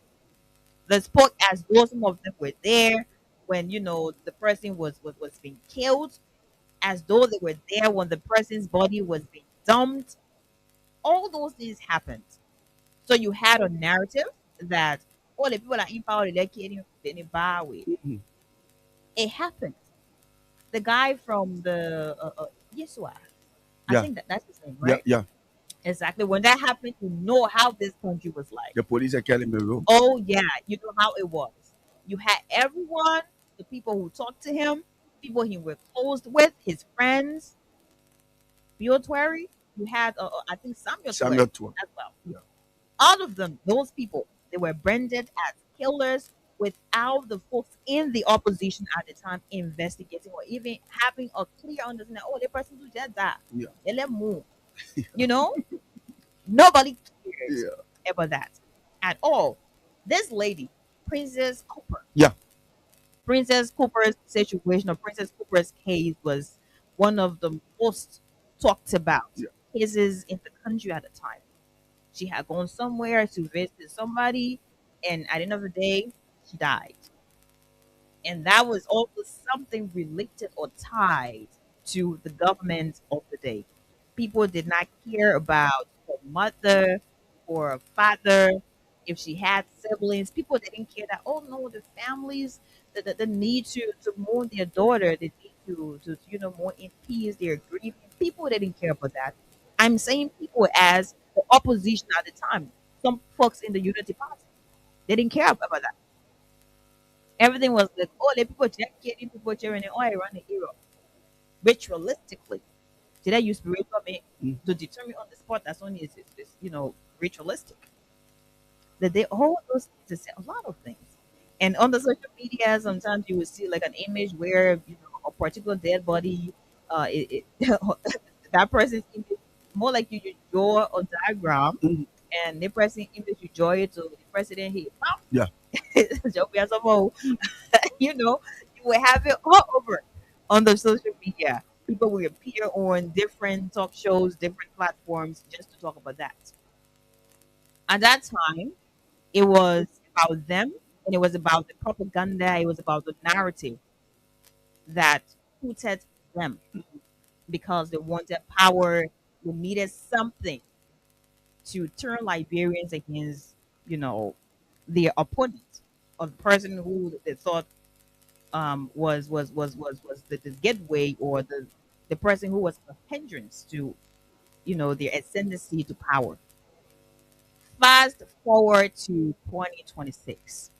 They spoke as though some of them were there when, the person was being killed, as though they were there when the person's body was being dumped. All those things happened. So you had a narrative that all the people are in power, they're killing in a bar way. Mhm. It happened. The guy from the Yesua, I Yeah. think that's his name, Yeah, right? yeah. Exactly. When that happened, you know how this country was like. The police are killing me, bro. Oh yeah, you know how it was. You had everyone, the people who talked to him, people he were close with, his friends, Bill Twerry. You had, I think Samuel Samuel Twerry Twerry. as well. Yeah. All of them, those people, they were branded as killers without the folks in the opposition at the time investigating or even having a clear understanding. Oh, the person who did that, Yeah. they let move. You know, nobody cares Yeah. about that at all. This lady, Princess Cooper. Yeah. Princess Cooper's situation or Princess Cooper's case was one of the most talked about Yeah. cases in the country at the time. She had gone somewhere to visit somebody, and at the end of the day, she died. And that was also something related or tied to the government of the day. People did not care about her mother or her father, if she had siblings. People didn't care that, oh no, the families, the need to mourn their daughter, they need to mourn in peace, their grief. People didn't care about that. I'm saying people as the opposition at the time. Some folks in the Unity Party, they didn't care about that. Everything was like, oh, the people just getting people cheering, oh, I run the era. Ritualistically. Did I use spiritual me Mm. to determine on the spot that's only is ritualistic? That they all those things to say a lot of things. And on the social media, sometimes you will see like an image where a particular dead body, that person's image, more like you draw a diagram, Mhm. and the person image you draw it to the president here. Yeah. Joke we are some more. You will have it all over on the social media. People will appear on different talk shows, different platforms just to talk about that. At that time, it was about them and it was about the propaganda, it was about the narrative that suited them because they wanted power, they needed something to turn Liberians against, their opponent, or the person who they thought was the gateway, or the person who was a hindrance to their ascendancy to power. Fast forward to 2026.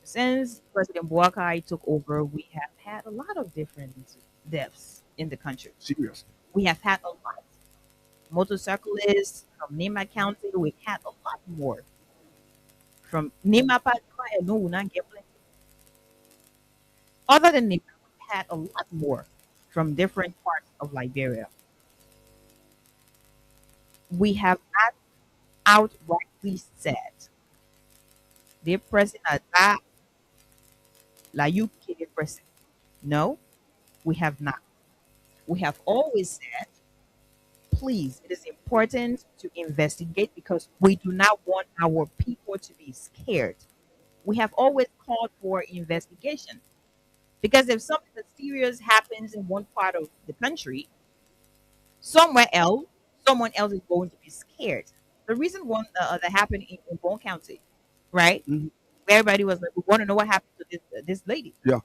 Since President Buakai took over, we have had a lot of different deaths in the country. Serious. We have had a lot. Motorcyclists from Nima County, we've had a lot more. From Nima Part, no, we not get plenty. Other than Nima, we've had a lot more from different parts of Liberia. We have not outrightly said, the president that la you kill the president. No, we have not. We have always said, please, it is important to investigate because we do not want our people to be scared. We have always called for investigation because if something serious happens in one part of the country, somewhere else, someone else is going to be scared. The reason one that happened in Bone County, right? Mhm. Everybody was like, we want to know what happened to this lady. Yeah.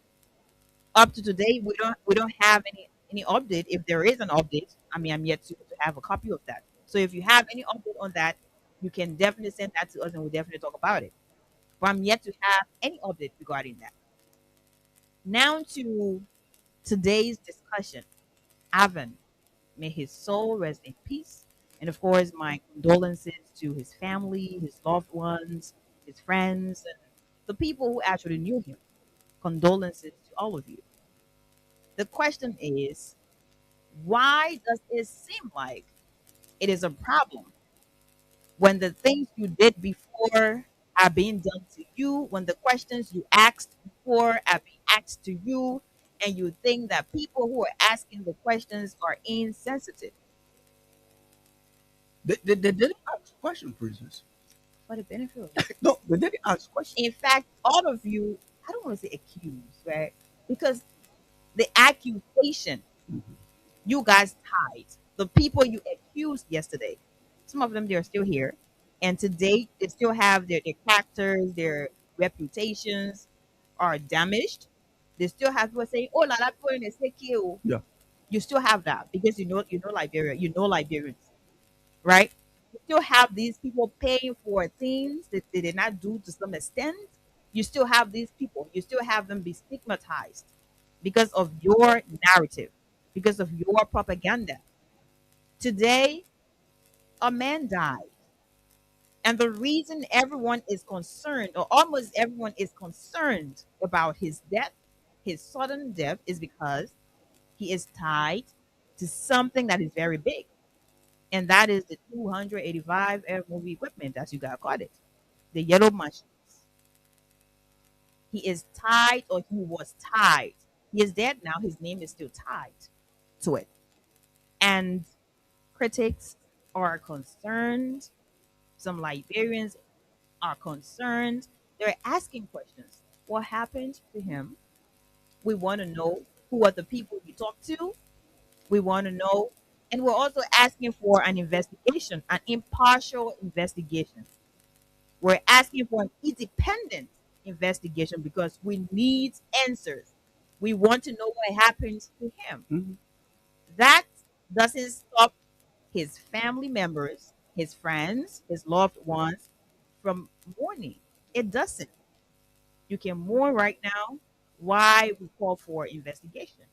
Up to today, we don't have any update. If there is an update, I mean, I'm yet to have a copy of that. So if you have any update on that, you can definitely send that to us, and we'll definitely talk about it. But I'm yet to have any update regarding that. Now to today's discussion. Avon, may his soul rest in peace. And of course, my condolences to his family, his loved ones, his friends, and the people who actually knew him. Condolences to all of you. The question is, why does it seem like it is a problem when the things you did before are being done to you, when the questions you asked before are being asked to you, and you think that people who are asking the questions are insensitive? They didn't ask question, princess. For the benefit of No, they didn't ask question. in fact, all of you, I don't want to say accused, right? Because the accusation you guys tied, the people you accused yesterday, some of them they're still here, and today they still have their characters, their reputations are damaged. They still have people saying, "Oh, la la, people in the SEKI." Yeah. You still have that because you know Liberia, you know Liberians, right? You still have these people paying for things that they did not do to some extent. You still have these people. You still have them be stigmatized because of your narrative, because of your propaganda. Today, a man died. And the reason everyone is concerned, or almost everyone is concerned about his death, his sudden death, is because he is tied to something that is very big. And that is the 285 air movie equipment, as you got called it, the yellow machines. He is tied, or he was tied. He is dead now. His name is still tied to it. And critics are concerned. Some Liberians are concerned. They're asking questions. What happened to him? We want to know who are the people you talked to. We want to know. And we're also asking for an investigation, an impartial investigation. We're asking for an independent investigation because we need answers. We want to know what happened to him. Mhm. That doesn't stop his family members, his friends, his loved ones from mourning. It doesn't. You can mourn right now. Why we call for investigation?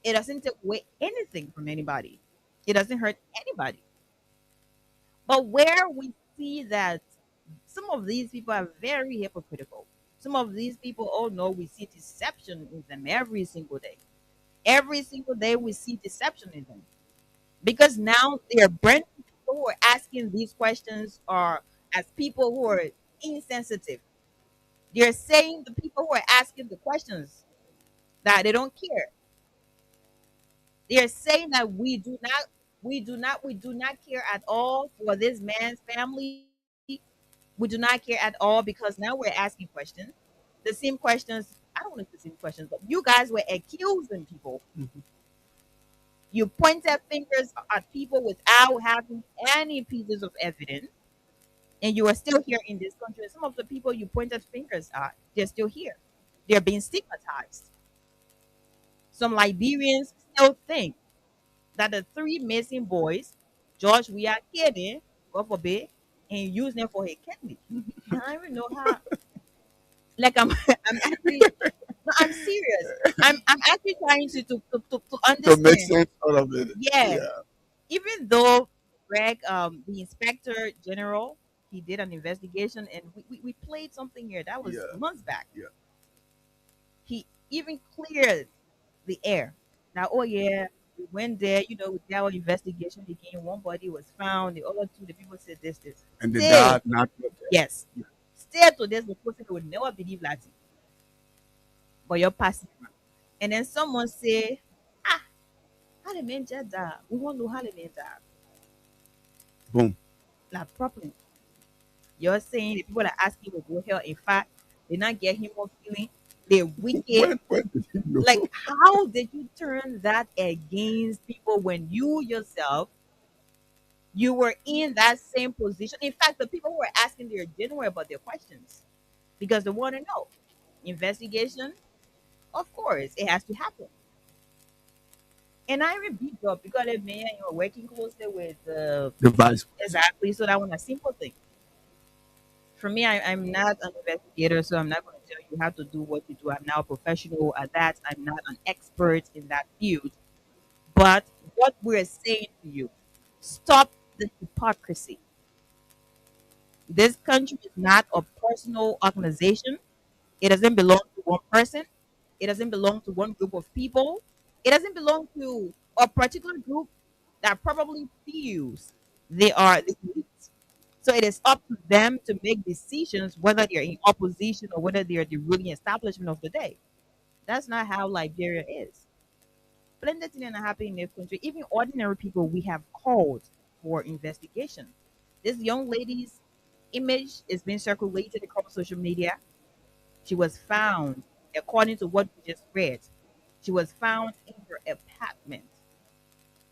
It doesn't take away anything from anybody. It doesn't hurt anybody. But where we see that some of these people are very hypocritical. Some of these people, oh no, we see deception in them every single day. Every single day we see deception in them. Because now they are brand new people who are asking these questions are as people who are insensitive. They're saying the people who are asking the questions that they don't care. They're saying that we do not care at all for this man's family. We do not care at all because now we're asking questions. The same questions, I don't want to say the same questions, but you guys were accusing people. Mhm. You pointed fingers at people without having any pieces of evidence, and you are still here in this country. Some of the people you pointed fingers at, they're still here. They're being stigmatized. Some Liberians still think that the three missing boys, George Weah Kede, God forbid, and use them for his candy. I don't even know how. Like I'm actually, no, I'm serious. I'm actually trying to To make understand. sense out of it. Yeah, Yeah. even though Greg, the inspector general, he did an investigation, and we played something here that was Yeah. months back. Yeah. He even cleared the air. Now, oh yeah, we went there, with our investigation again. One body was found, the other two, the people said this. And the Still, dad not with it. yes, still to this, the person would never believe that, but you're passing. And then someone say, ah, how the man just died? We want to know how the man died. Boom. Like properly. You're saying the people that ask him will go hell. In fact, they not get him more feeling. They're wicked. When did he know? Like, how did you turn that against people when you yourself you were in that same position? In fact, the people who were asking they're genuine about their questions because they want to know. Investigation, Of course, it has to happen. And I repeat job because if me and you're working closely with The vice president. exactly, so that one a simple thing. For me, I'm not an investigator, so I'm not going to tell you how to do what you do. I'm now a professional at that. I'm not an expert in that field. But what we're saying to you, stop the hypocrisy. This country is not a personal organization. It doesn't belong to one person. It doesn't belong to one group of people. It doesn't belong to a particular group that probably feels they are the elite. So it is up to them to make decisions whether they're in opposition or whether they're the ruling establishment of the day. That's not how Liberia is. Plenty things are happening in the country. Even ordinary people we have called for investigation. This young lady's image is being circulated across social media. She was found, according to what we just read, she was found in her apartment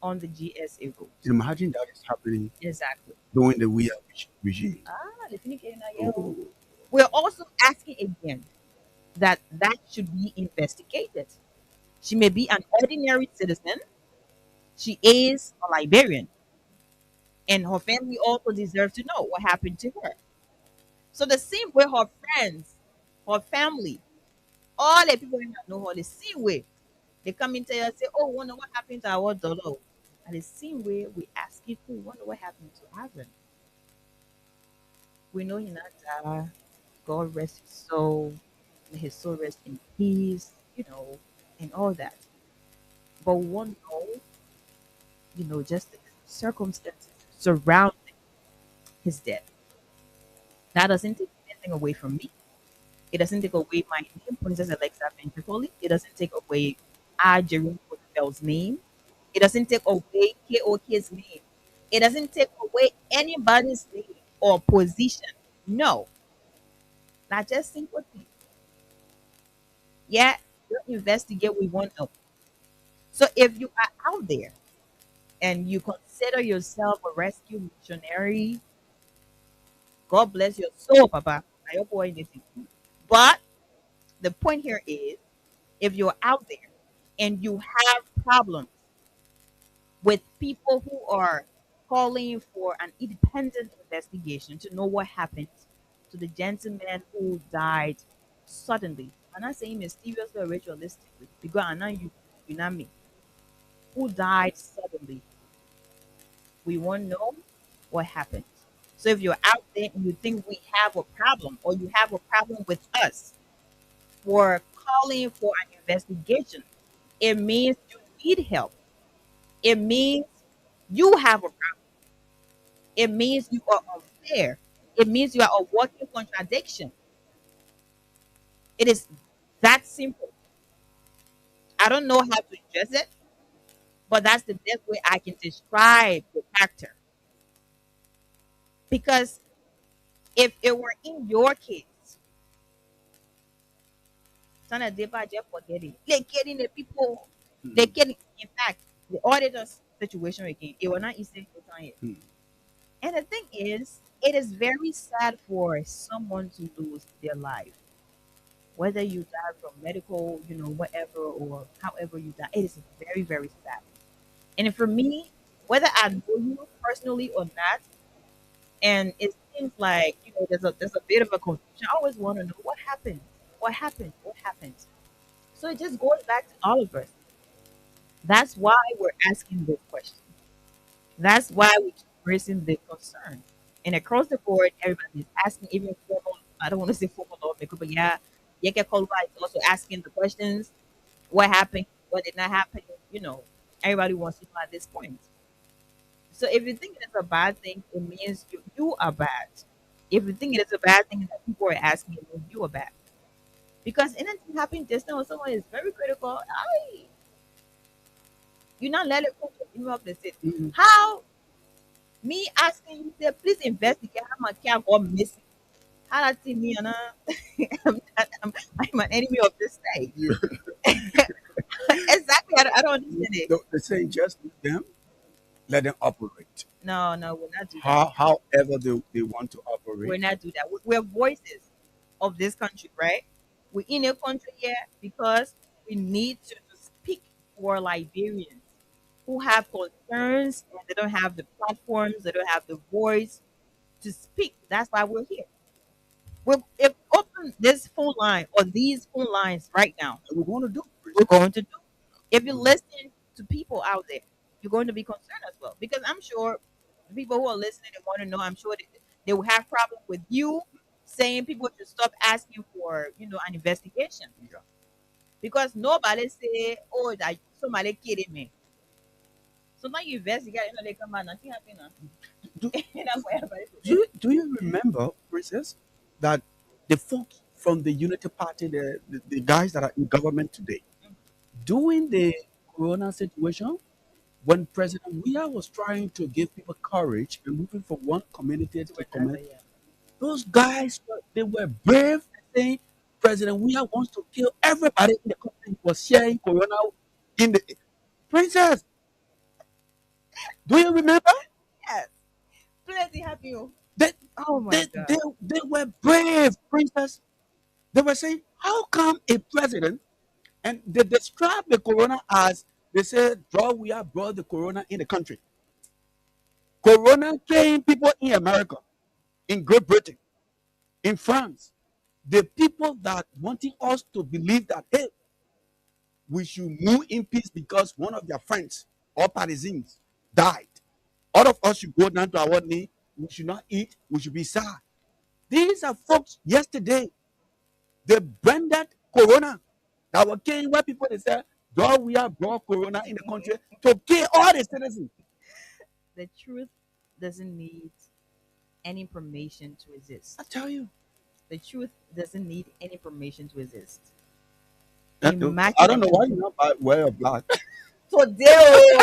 on the GSA road. Imagine that is happening Exactly. during the Weah regime. The thing is, we're also asking again that should be investigated. She may be an ordinary citizen. She is a Liberian, and her family also deserves to know what happened to her. So the same way her friends, her family, all the people that know her, the same way they come in tell us, say, "Oh, wonder what happened to our daughter." And the same way we ask you to wonder what happened to Aaron. We know he not die. God rest his soul. May his soul rest in peace, and all that. But one know, just the circumstances surrounding his death. That doesn't take anything away from me. It doesn't take away my name, Princess Alexa Ventricoli. It doesn't take away Jerome Bell's name. It doesn't take away KOK's name. It doesn't take away anybody's name or position. No, not just simple thing. Yeah, you investigate, we want to. So if you are out there and you consider yourself a rescue missionary, God bless your soul, Papa. I hope boy anything. But the point here is if you're out there and you have problems with people who are calling for an independent investigation to know what happened to the gentleman who died suddenly. I'm not saying mysteriously or ritualistically, because I know you know me, who died suddenly. We want to know what happened. So if you're out there and you think we have a problem or you have a problem with us for calling for an investigation, it means you need help. It means you have a problem. It means you are unfair. It means you are a walking contradiction. It is that simple. I don't know how to address it, but that's the best way I can describe the character. Because if it were in your case, Sana Deba just forget it. They're getting the people, they're getting, in fact, the auditor's situation again, it will not easy to find it. And the thing is, it is very sad for someone to lose their life. Whether you die from medical, whatever, or however you die, it is very, very sad. And for me, whether I know you personally or not, and it seems like there's a bit of a confusion. I always want to know what happened, what happened, what happened. So it just goes back to all of us. That's why we're asking this question. That's why we keep raising the concern. And across the board, everybody is asking, even formal. I don't want to say formal lawmaker, but yeah, Yeke Kolba is also asking the questions. What happened? What did not happen? Everybody wants to know at this point. So if you think it's a bad thing, it means you are bad. If you think it is a bad thing that people are asking, it means you are bad. Because anything happening just now, someone is very critical. You not let it go to the of the city. How me asking you, say, please investigate how my cat got missing. How that see me and I'm an enemy of this state. Exactly. I don't understand it. They say just leave them, let them operate. No, we're not doing that. However they want to operate. We're not doing that. We're voices of this country, right? We're in a country here because we need to speak for Liberians who have concerns and they don't have the platforms, they don't have the voice to speak. That's why we're here. If open this phone line or these phone lines right now, we're going to do. we're going to do. If you listen to people out there, you're going to be concerned as well. Because I'm sure the people who are listening and want to know, I'm sure they will have problem with you saying people should stop asking for, an investigation. Yeah. Because nobody say, oh, that somebody kidding me. So now you investigate, they come out, nothing happened. Do, That's why everybody do you remember, Princess, that the folks from the Unity Party, the guys that are in government today, during the Corona situation, when President Weah was trying to give people courage and moving from one community to community, those guys they were brave, saying President Weah wants to kill everybody in the country. He was sharing Corona in the Princess. Do you remember? Yes. Plenty happy. They, Oh my they, God. they were brave, Princess. They were saying, how come a president, and they describe the corona as, they said, we have brought the corona in the country. Corona came people in America, in Great Britain, in France. The people that wanting us to believe that, hey, we should move in peace because one of their friends or partisans died. All of us should go down to our knee. We should not eat. We should be sad. These are folks yesterday. They branded Corona. That were came where people they said, we have brought Corona in the country to kill all the citizens. The truth doesn't need any information to exist. I tell you. The truth doesn't need any information to exist. I don't know why you're not wear black. Today,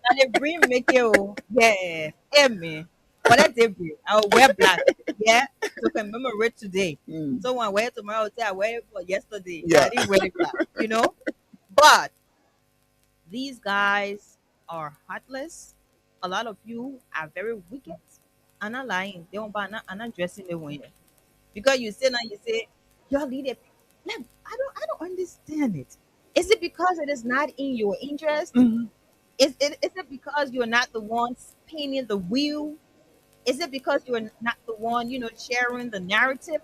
and they bring make you, yeah, me. But that's different. I'll wear black, yeah, to commemorate today. Someone wear tomorrow, say I wear it for yesterday. Yeah. I didn't wear it black, But these guys are heartless. A lot of you are very wicked. I'm not lying. They won't buy. I'm not dressing the winner because you say now you say your leader. Like, I don't understand it. Is it because it is not in your interest? Is it because you're not the one spinning the wheel? Is it because you're not the one, sharing the narrative?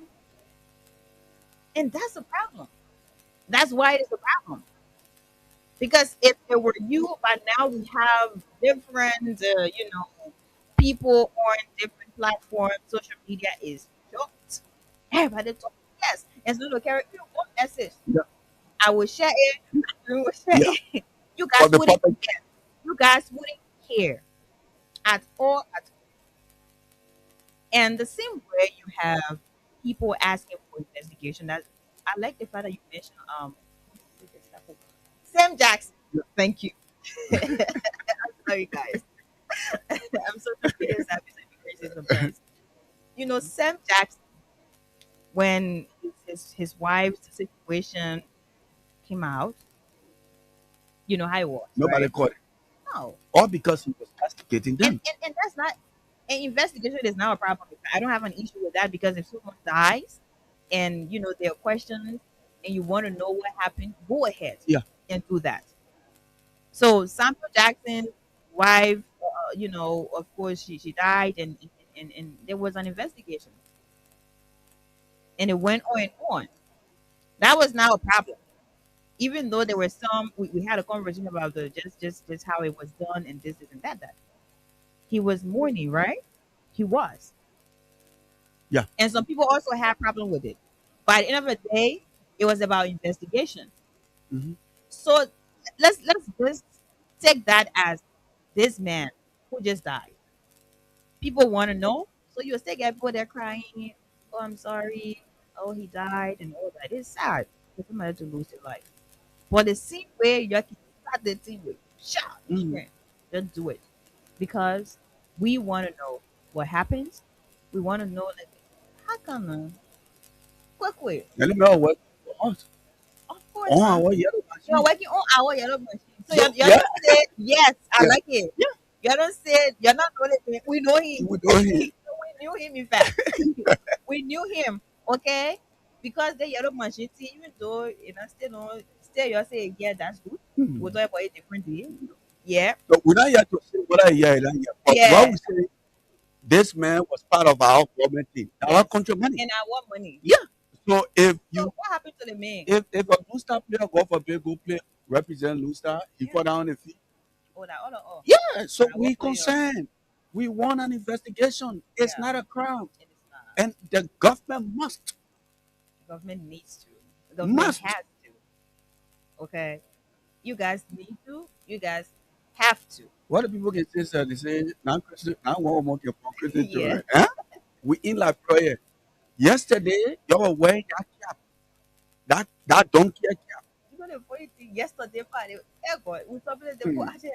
And that's a problem. That's why it is a problem. Because if it were you, by now we have different, people on different platforms. Social media is short. Everybody talk. Yes. And so look, carry one message. Yeah. I will share it. You will share it. You For guys the wouldn't public. care. You guys wouldn't care at all. And the same way you have people asking for investigation. That I like the fact that you mentioned Sam Jackson. Thank you. I'm sorry, guys. I'm so confused. I'm crazy sometimes. Sam Jackson, when his wife's situation came out, you know how it was. Nobody right? caught it. No. All because he was castigating them. And that's not an investigation is not a problem. I don't have an issue with that because if someone dies and there are questions and you want to know what happened, go ahead and do that. So Samuel Jackson's wife, of course she died and there was an investigation. And it went on and on. That was not a problem. Even though there were some we had a conversation about the just how it was done and this and that. He was mourning, right? He was. Yeah. And some people also had problem with it. But at the end of the day, it was about investigation. Mhm. So let's just take that as this man who just died. People want to know. So you'll still get people there crying, oh, I'm sorry, oh, he died and all that. It's sad for somebody to lose their life. But the same way you can start the thing with shot, just do it. Because we want to know what happens. We want to know like how come quick way. Let me know what us. Of course. On our yellow machine. You're working on our yellow machine. So So, you yeah. don't say yes, I Yeah. like it. Yeah. You don't say you're not knowing it. We know him. We know him. We knew him in fact. We knew him, okay? Because the yellow machine, even though still know still you say, yeah, that's good. Hmm. We'll talk about it differently. Yeah, So we're not here to say whether yeah, yeah, yeah. But yeah, what we say, this man was part of our government team, our yes. country money. And I want money. Yeah. So if So you what happened to the man? if a blue star player go for big go play represent blue star, he Yeah. fall down the field. Oh, that, oh. Yeah. So I we want money. concerned. We want an investigation. It's Yeah. not a crime. It is not. And the government must. The government needs to. The government Must. has to. Okay. You guys need to. You guys have to. What do people can say, sir? They say, now Christian, now one more Christian Yeah. children. Huh? We in like prayer. Yesterday, you were wearing that cap. That donkey cap. You know the funny thing, yesterday, we something the Hmm. boy I said,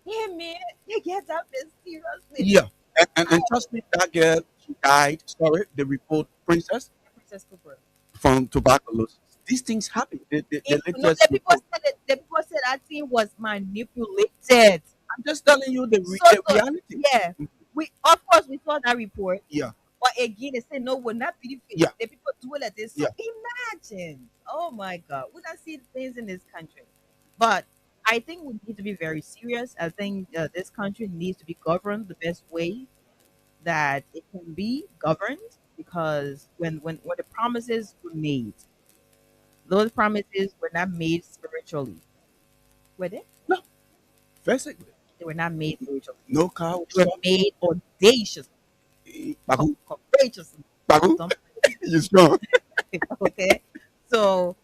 hey man, they get up this seriously. Yeah. And trust me, that girl, she died. Sorry, they report Princess Princess Cooper. from tuberculosis. These things happen. The No, latest the people report. said it, the people said that thing was manipulated. I'm just telling you the So, reality. yeah. We of course we saw that report. Yeah. But again, they say no, we're not be fake. Yeah. The people do it like this. So Yeah. imagine. Oh my God. We don't see things in this country. But I think we need to be very serious. I think this country needs to be governed the best way that it can be governed, because when the promises were made, those promises were not made spiritually. Were they? No. Physically. They were not made spiritually. No car. They were made audaciously, Bagu. courageously. Bagu. You strong. Okay. So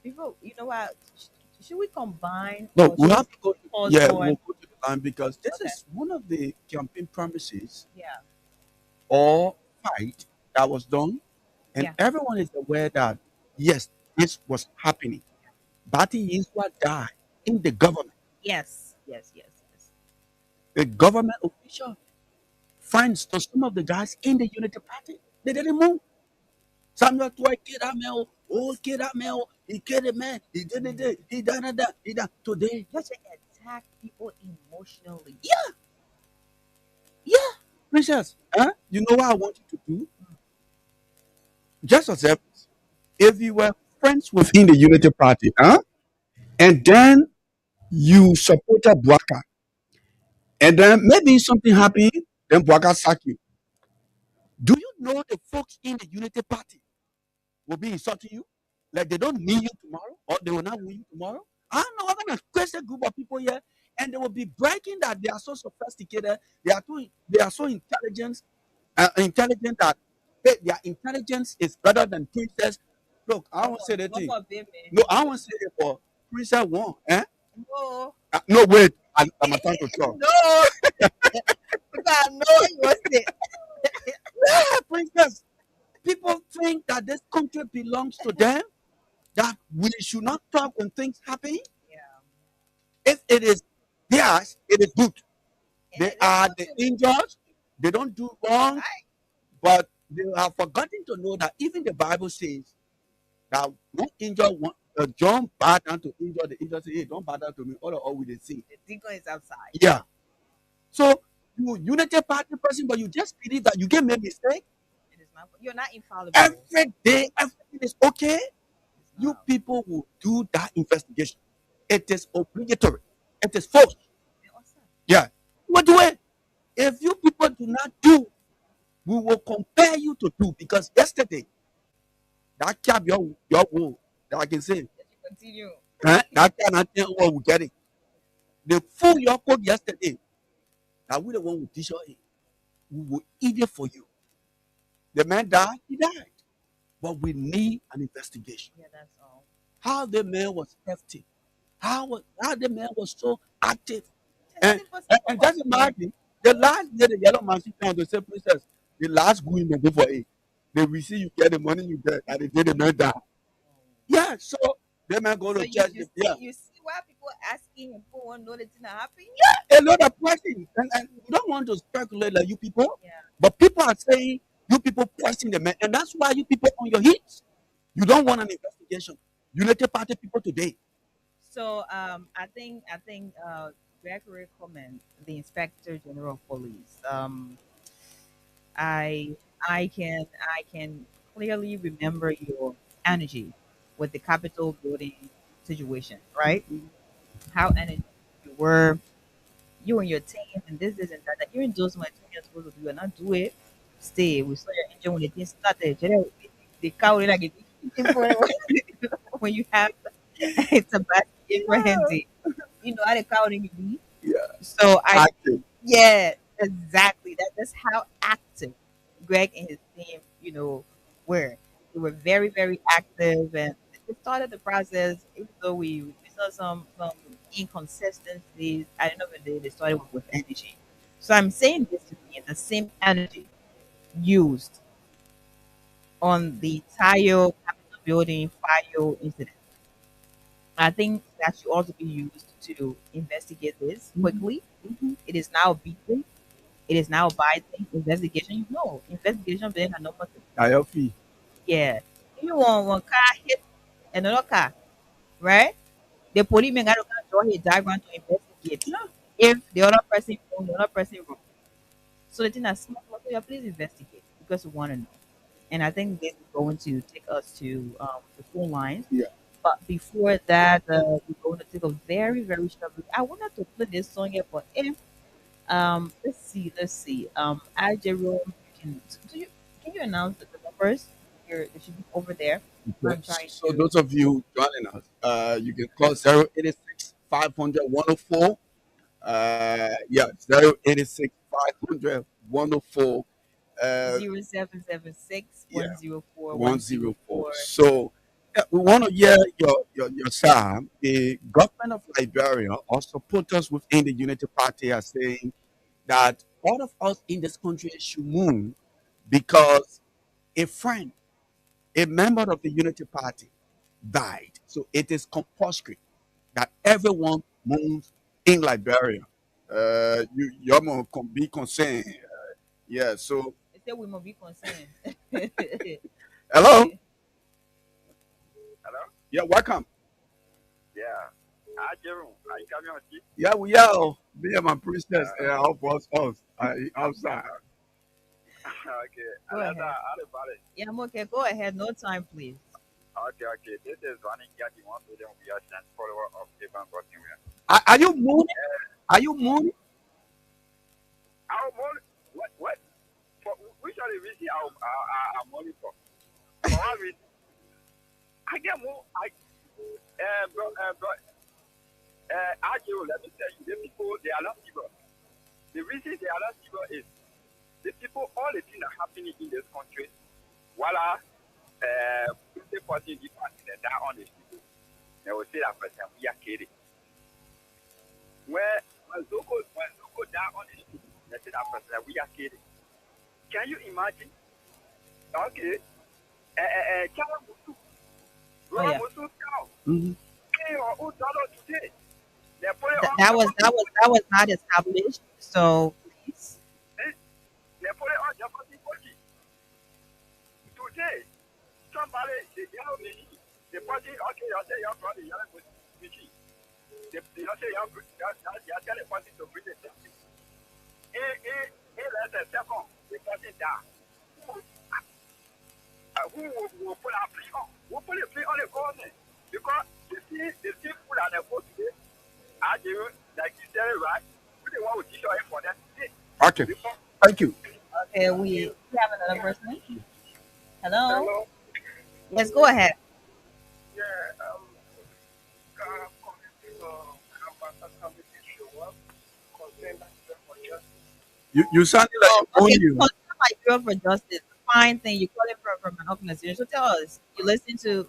people, you know what? Should we combine? No, or we should have to go. pause Yeah, on? we'll go to the line because this Okay. is one of the campaign promises Yeah. or fight that was done, and Yeah. everyone is aware that yes, this was happening. Bati Yiswa died in the government. Yes. Yes. The government official finds to some of the guys in the Unity Party. They didn't move. Samuel Toy killed that man. Oh, killed that man. He killed a man. He did it. He done that. He done. Today, Just attack people emotionally. yeah, Princess. Huh? You know what I want you to do? Just accept. If you were friends within the Unity Party, huh? And then you supported Bwaka, and then maybe something happened, then Bwaka sack you. Do you know the folks in the Unity Party will be insulting you? Like they don't need you tomorrow, or they will not need you tomorrow? I know I'm gonna question a group of people here, and they will be bragging that they are so sophisticated, they are so intelligent that hey, their intelligence is better than Princess. Look, I won't say that What thing. for baby? No, I won't say it for Princess one. Eh? No. No, wait. I'm a time to talk. No. Because I know you was it. Yeah, Princess. People think that this country belongs to them, that we should not talk when things happen. Yeah. If it is theirs, it is good. And They are the angels. They don't do wrong, Right. but they have forgotten to know that even the Bible says that one angel, John bowed down to angel. The angel said, "Hey, don't bow down to me. All we they see." The deacon is outside. Yeah. So you Unity Party person, but you just believe that you can make mistake. It is not. You're not infallible. Every day, everything is okay. It's You not. people will do that investigation. It is obligatory. It is forced. Yeah. What do it? If you people do not do, we will compare you to do. Because yesterday, that cab your wool that I can say, Let you continue. that can not tell what we get it. They fool your code yesterday. That we the one who teach you it. We will eat it for you. The man died, he died. But we need an investigation. Yeah, that's all. How the man was hefty. How the man was so active. Just And, simple, and, simple and just question. imagine the last day the yellow man sit down to say, Princess, the last going to go for it. They will see you get the money you get, and the day the man die. Yeah, so the man go So to church. Yeah, you see why people asking and people want to know the thing that happened? a lot of questions. And we don't want to speculate like you people, Yeah. but people are saying you people pressing the man, and that's why you people on your heels. You don't want an investigation. United Party people today. So I think Gregory Comment, the Inspector General of Police. I can clearly remember your energy with the Capitol building situation, right? How energetic you were, you and your team, and this and that. That even those my team are supposed to do and not do it. Stay. We saw your engine when the thing started. You know, the cow like when you have it's a bad friendly. You know how the cow can be. Yeah. So I Active. yeah, exactly. That's how active Greg and his team, were. They were very, very active, and they started the process. Even though we saw some inconsistencies, at the end of the day, they started with energy. So I'm saying this to me, the same energy used on the entire Capitol building fire incident. I think that should also be used to investigate this quickly. It is now beaten. It is now Biden investigation. No, investigation being a normal thing. IOP. Yeah. You want one car hit another car, right? The policeman got to come draw his diagram to investigate. If the other person wrong, the other person wrong. So the thing that's smart, yeah, please investigate because we want to know. And I think this is going to take us to the phone lines. Yeah. But before that, we're going to take a very, very short break. I wanted to play this song here, but if let's see. Jerome, can you announce the numbers? Here, they should be over there. I'm trying So to. those of you joining us, you can call 086 500 104. Yeah, 086 500 104. 0776 Yeah, 104 104. So yeah, we want to hear your side. The government of Liberia or supporters within the Unity Party are saying that all of us in this country should move because a friend, a member of the Unity Party died. So it is compulsory that everyone moves in Liberia. You're more be concerned. Yeah. So They say we must be concerned. hello. Hello? Yeah. Welcome. Yeah. Hi, Jerome. Are you coming on TV? Yeah. We are. Me and my princess. Help us. Outside. Okay. Go Another, ahead. how about it? Yeah, I'm okay. Go ahead. No time, please. Okay. This is Ronnie Yaki, one of them. We are chance follower of Evan Gostinware. Are you moving? Are you moving? Our money, what? For which are the reason our money for? For what reason? I get more. Let me tell you, the people, they are not people. The reason they are not people is the people, all the things that are happening in this country, voila, the person the party that die on the people. They will say that person, we are kidding. When Zoko die on the people, they say that person, we are kidding. Can you imagine? Okay. Chawa Musu. Oh, yeah. Musu cow. Mm-hmm. Pay your own dollar today. They put it on That was not established. So please. They put it on your body. Today, somebody, they yellow me. The party, okay, you say your brother, yellow with me. They say your tell the party to bring the testing. Let's say second, the party down. Who will put a plea on? Who put a plea on the government? Because the people that they vote today, I do, like you said, right? We the one who teach you for that today. Okay. Thank you. Okay, we have another person. Hello? Yes, go ahead. Yeah, You sounded like you own Okay, you. so like you're for justice. Fine thing. You call it from an organization. So tell us. You listen to.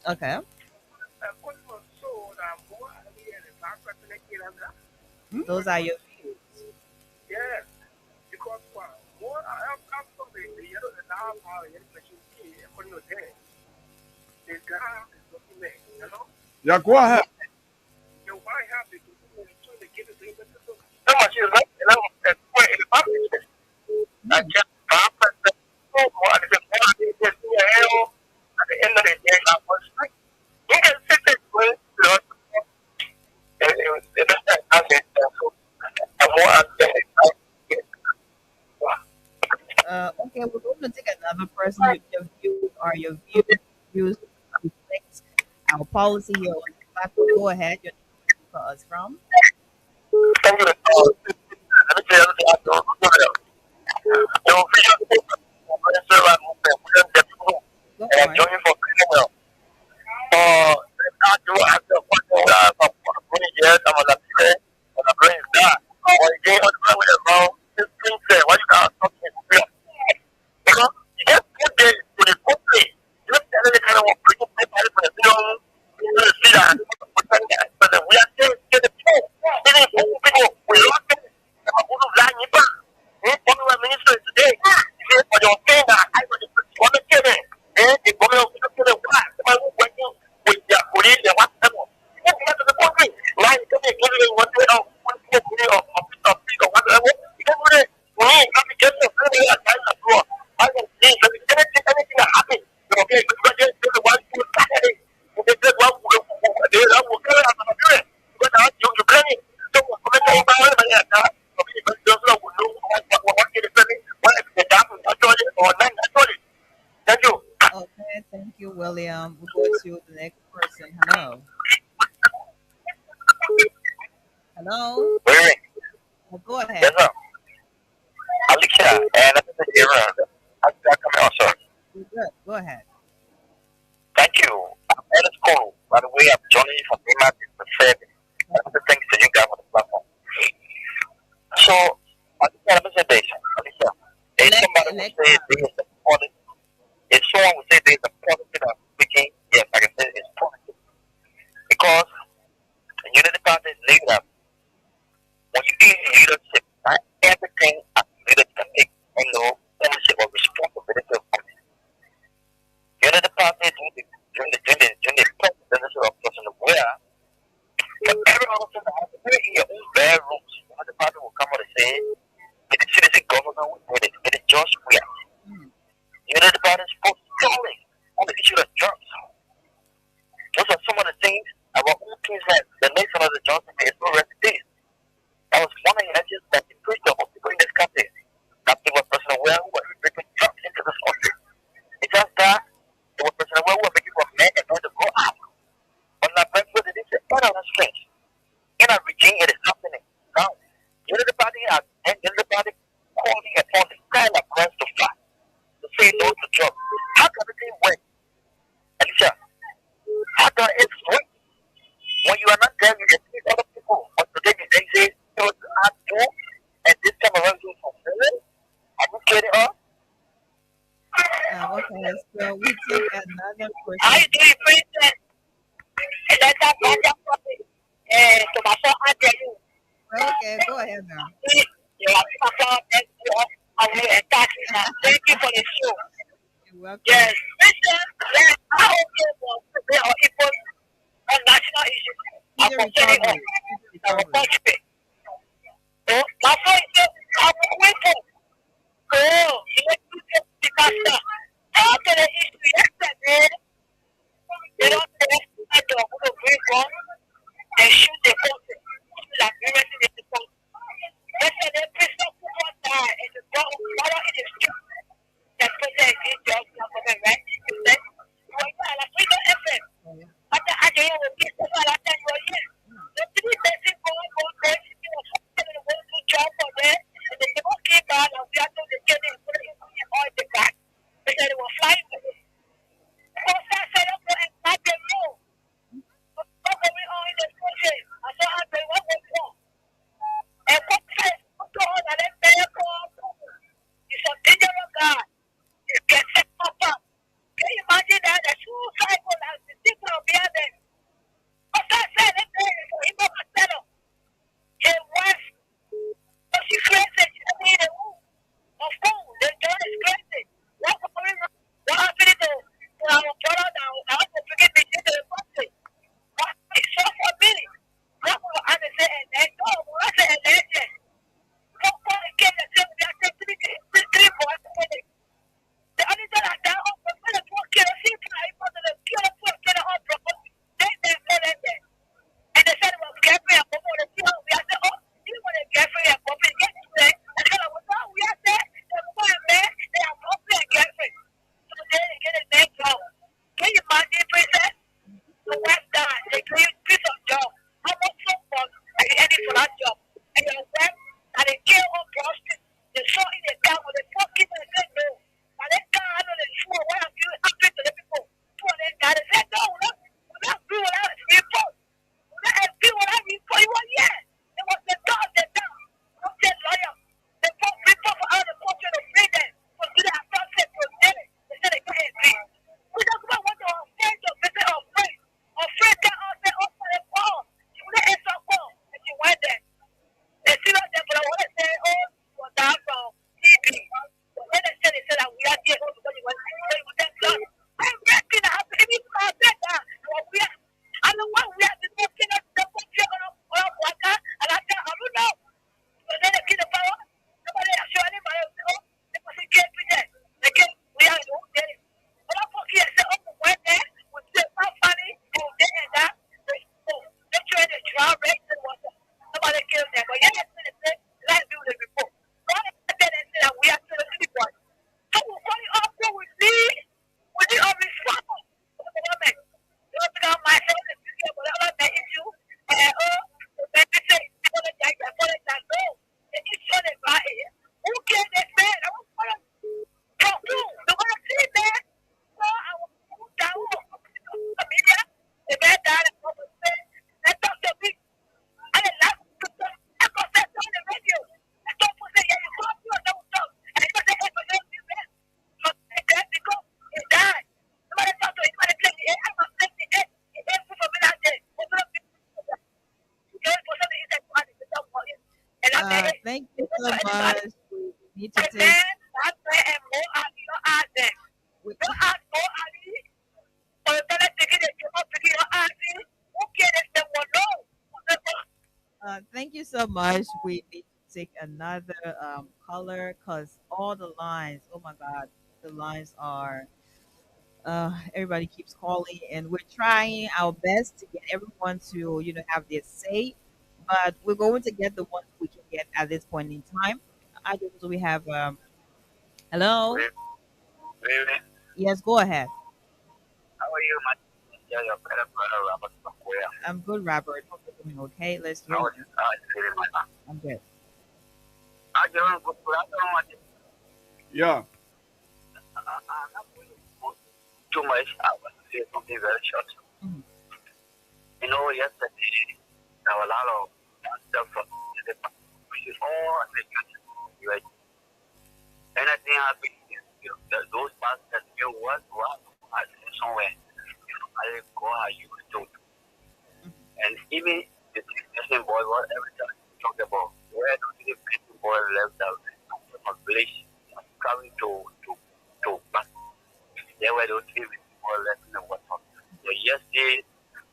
Okay. Those are your views. Yeah, because more after the yellow and now the guy is looking there, you know? Yeah, go ahead. The white house is trying to get it. How much is that? I just at the end of the day, I was like, you can sit there with Okay, we're going to take another person with your view are your views reflect our policy here on the platform. Go ahead. Your name for us from. Thank you. Let me tell you, Go and for it. joining for criminal. I do have the one for 20 years. I'm on the plane, and the brain is done. When you get on the ground with a wrong, this thing said, why you got something to feel? Because you get 2 days to the country. You don't tell any kind of work, people pay money for the film. You don't see that. But we are still the people. People, we lost it. I'm going to lie you back. One of our ministers today, he said, for your thing that I was the one of them. The government of the world, someone who's working with their police and whatever. You can't get to the country. Now you can't get to one day or one day or whatever. You can't do that. We ain't got to get to the time of war. I can see anything that happens. You know, okay, but just the one who is Saturday. They said, well, they will carry out the period. Because I have to plan it. So, we're going to go down and get that. Because those who know what is the what is the damage actually or not actually. Thank you. Okay, thank you, William. We'll go to the next person. Hello. Hello. Wait. Well, go ahead. Yes, sir. Alicia, and this is Aaron. I'm coming also. Good. Go ahead. Thank you. I'm at school. By the way, I'm joining from Lima to service. Thanks to you guys on the platform. So, Alicia, let me say this. Alicia, if somebody would say there is a policy, if someone would say there is a policy that's speaking, yes, I can say it's policy. Because the Unity Party is leader. When you be in leadership, not everything as a leader can take ownership or responsibility of something. Unity Party during the presidency of President Where but every other thing that has to do in your own bare rooms, the party will come out and say, it is citizen government will do it. It is just weird. Unity Party is supposed to solely on the issue of drugs. Those are some of the things about own things that the nation of the Johnson is no recipes. That was one of the edges that the preached of people in this country. That there was President Ware who was bringing drugs into this country. It's just that there was President Ware who was making for men and men to go out. But now, Brentwood, it is a strange. In a regime, it is happening. Now, Unity Party and Unity Party calling upon the kind of press to fight, to say no to drugs. How can the thing work? Alicia, how can it work? When you are not there, you can see other people. But today, they say, so I do, and this time around, you for free. Are you kidding us? Okay, so we take another question. How you doing, Princess? Okay, go ahead now. Thank you for the show. You're welcome. Yes, listen, I hope you will today or even on national issues. I'm concerning our country. So, my friend said, I'm waiting. So, electricity disaster. After the issue yesterday, they don't tell us that they're going to bring one and shoot the person. Like we went in the phone. Yesterday, Christopher Cooper died and the dog was in the street. That person is just not coming right. He said, you were here at Freedom FM. After I gave you a piece of all that you were here. The three persons going, Thank you so much. We need to And take. then that's where and more Ali don't ask them. Don't ask more Ali. Or the fella thinking that you're not picking your Ali. Who cares if they will know? Thank you so much. We need to take another color because all the lines. Oh my God, the lines are. Everybody keeps calling, and we're trying our best to get everyone to have their say, but we're going to get the ones we can get at this point in time. I do. So we have. Hello. Really? Yes, go ahead. How are you, man? Yeah, your better brother, Robert Samuel. I'm good, Robert. Hope you're doing okay. Let's hear How you. are you? Feeling, my man? I'm good. I don't good. I don't want it. Yeah. I'm not going to go too much. I want to say something very short. Mhm. You know, yesterday, there were a lot of stuff from the which is all the country. Anything happened, those pastors knew what I somewhere. I go how you do. And even the Christian boy, what every time he talked about, where do the Christian boy left out from village, coming to back. They were the three people left in the water. So yesterday,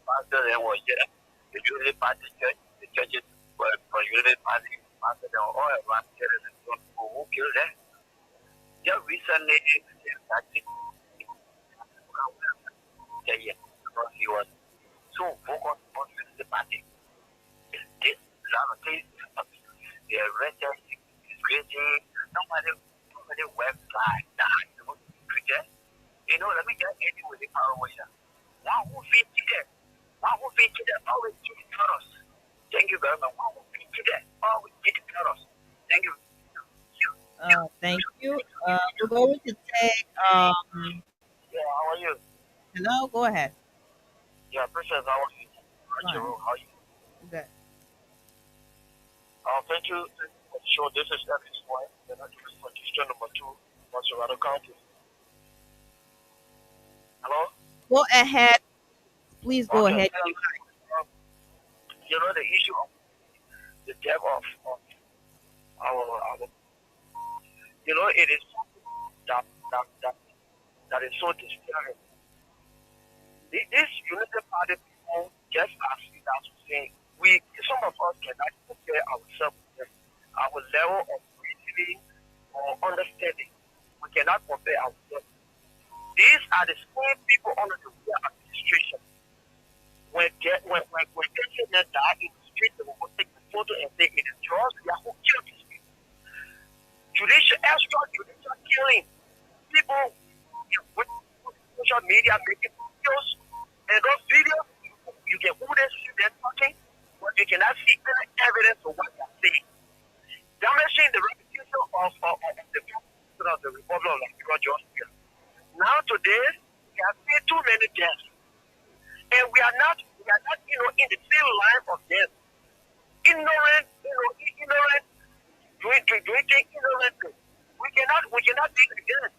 pastor then was there. The Unity Party church, the churches for Unity Party, pastor they were all around here and who killed them. Just recently, because he was so focused on the party. This lot of things, the arrested, disgracing, nobody went by that. You know, let me just end it with the power washer. One who feeds them, always keep it for us. Thank you very much. One who feeds them, always keep it for us. Thank you. Thank you. We're going to take. Yeah, how are you? Hello, go ahead. Yeah, Princess, how are you? Fine. How are you? Good. Thank you for the show. This is Ellis White, the National Constitution number 2, Monserrado County. Hello? Go ahead. Please go Okay. ahead. You know the issue of the death of our you know, it is that is so disturbing. This Unity Party people, just as we are saying, some of us cannot compare ourselves with them. Our level of reasoning or understanding, we cannot compare ourselves. These are the same people under the Weah administration. When they say that in the street, they will take the photo and say it is yours, we are who killed these people. Judicial killing. People with social media making videos, and those videos, you can only see them talking, but you cannot see any evidence of what they're saying. Damaging the reputation of the President of the Republic of Liberia, Georgia. Now today, we have seen too many deaths, and we are not, in the same line of death. Ignorant. Doing things ignorantly. We cannot do it again.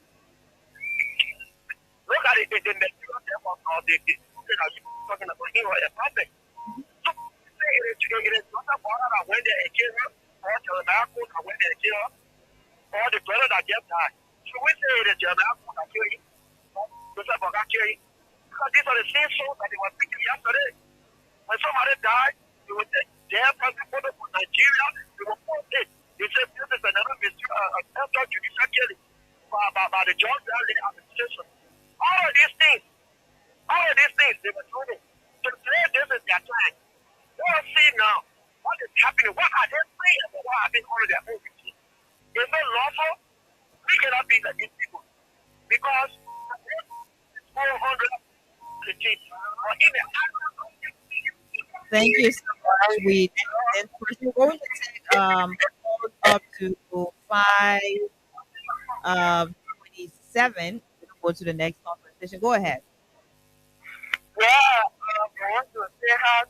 Look at it, the material death of the talking about him or a prophet. So, it is not about that when they kill him, or Jeremiah when they kill him, or the brother that just died. So we say it is Jeremiah that killed him, Joseph that killed him. Because these are the same souls that they were speaking yesterday. When somebody died, they would take their passport from Nigeria, they will post it. They say this is another judicial killing by the George Valley administration. All of these things, they were doing it. So today, this is their time. Let us see now what is happening. What are they saying about what happened under their own regime? Is it lawful? We cannot be like these people. Because 400 regime, or even Thank you so much. We're going to take up to 5:27. We'll go to the next conversation. Go ahead. Yeah, I want to say how to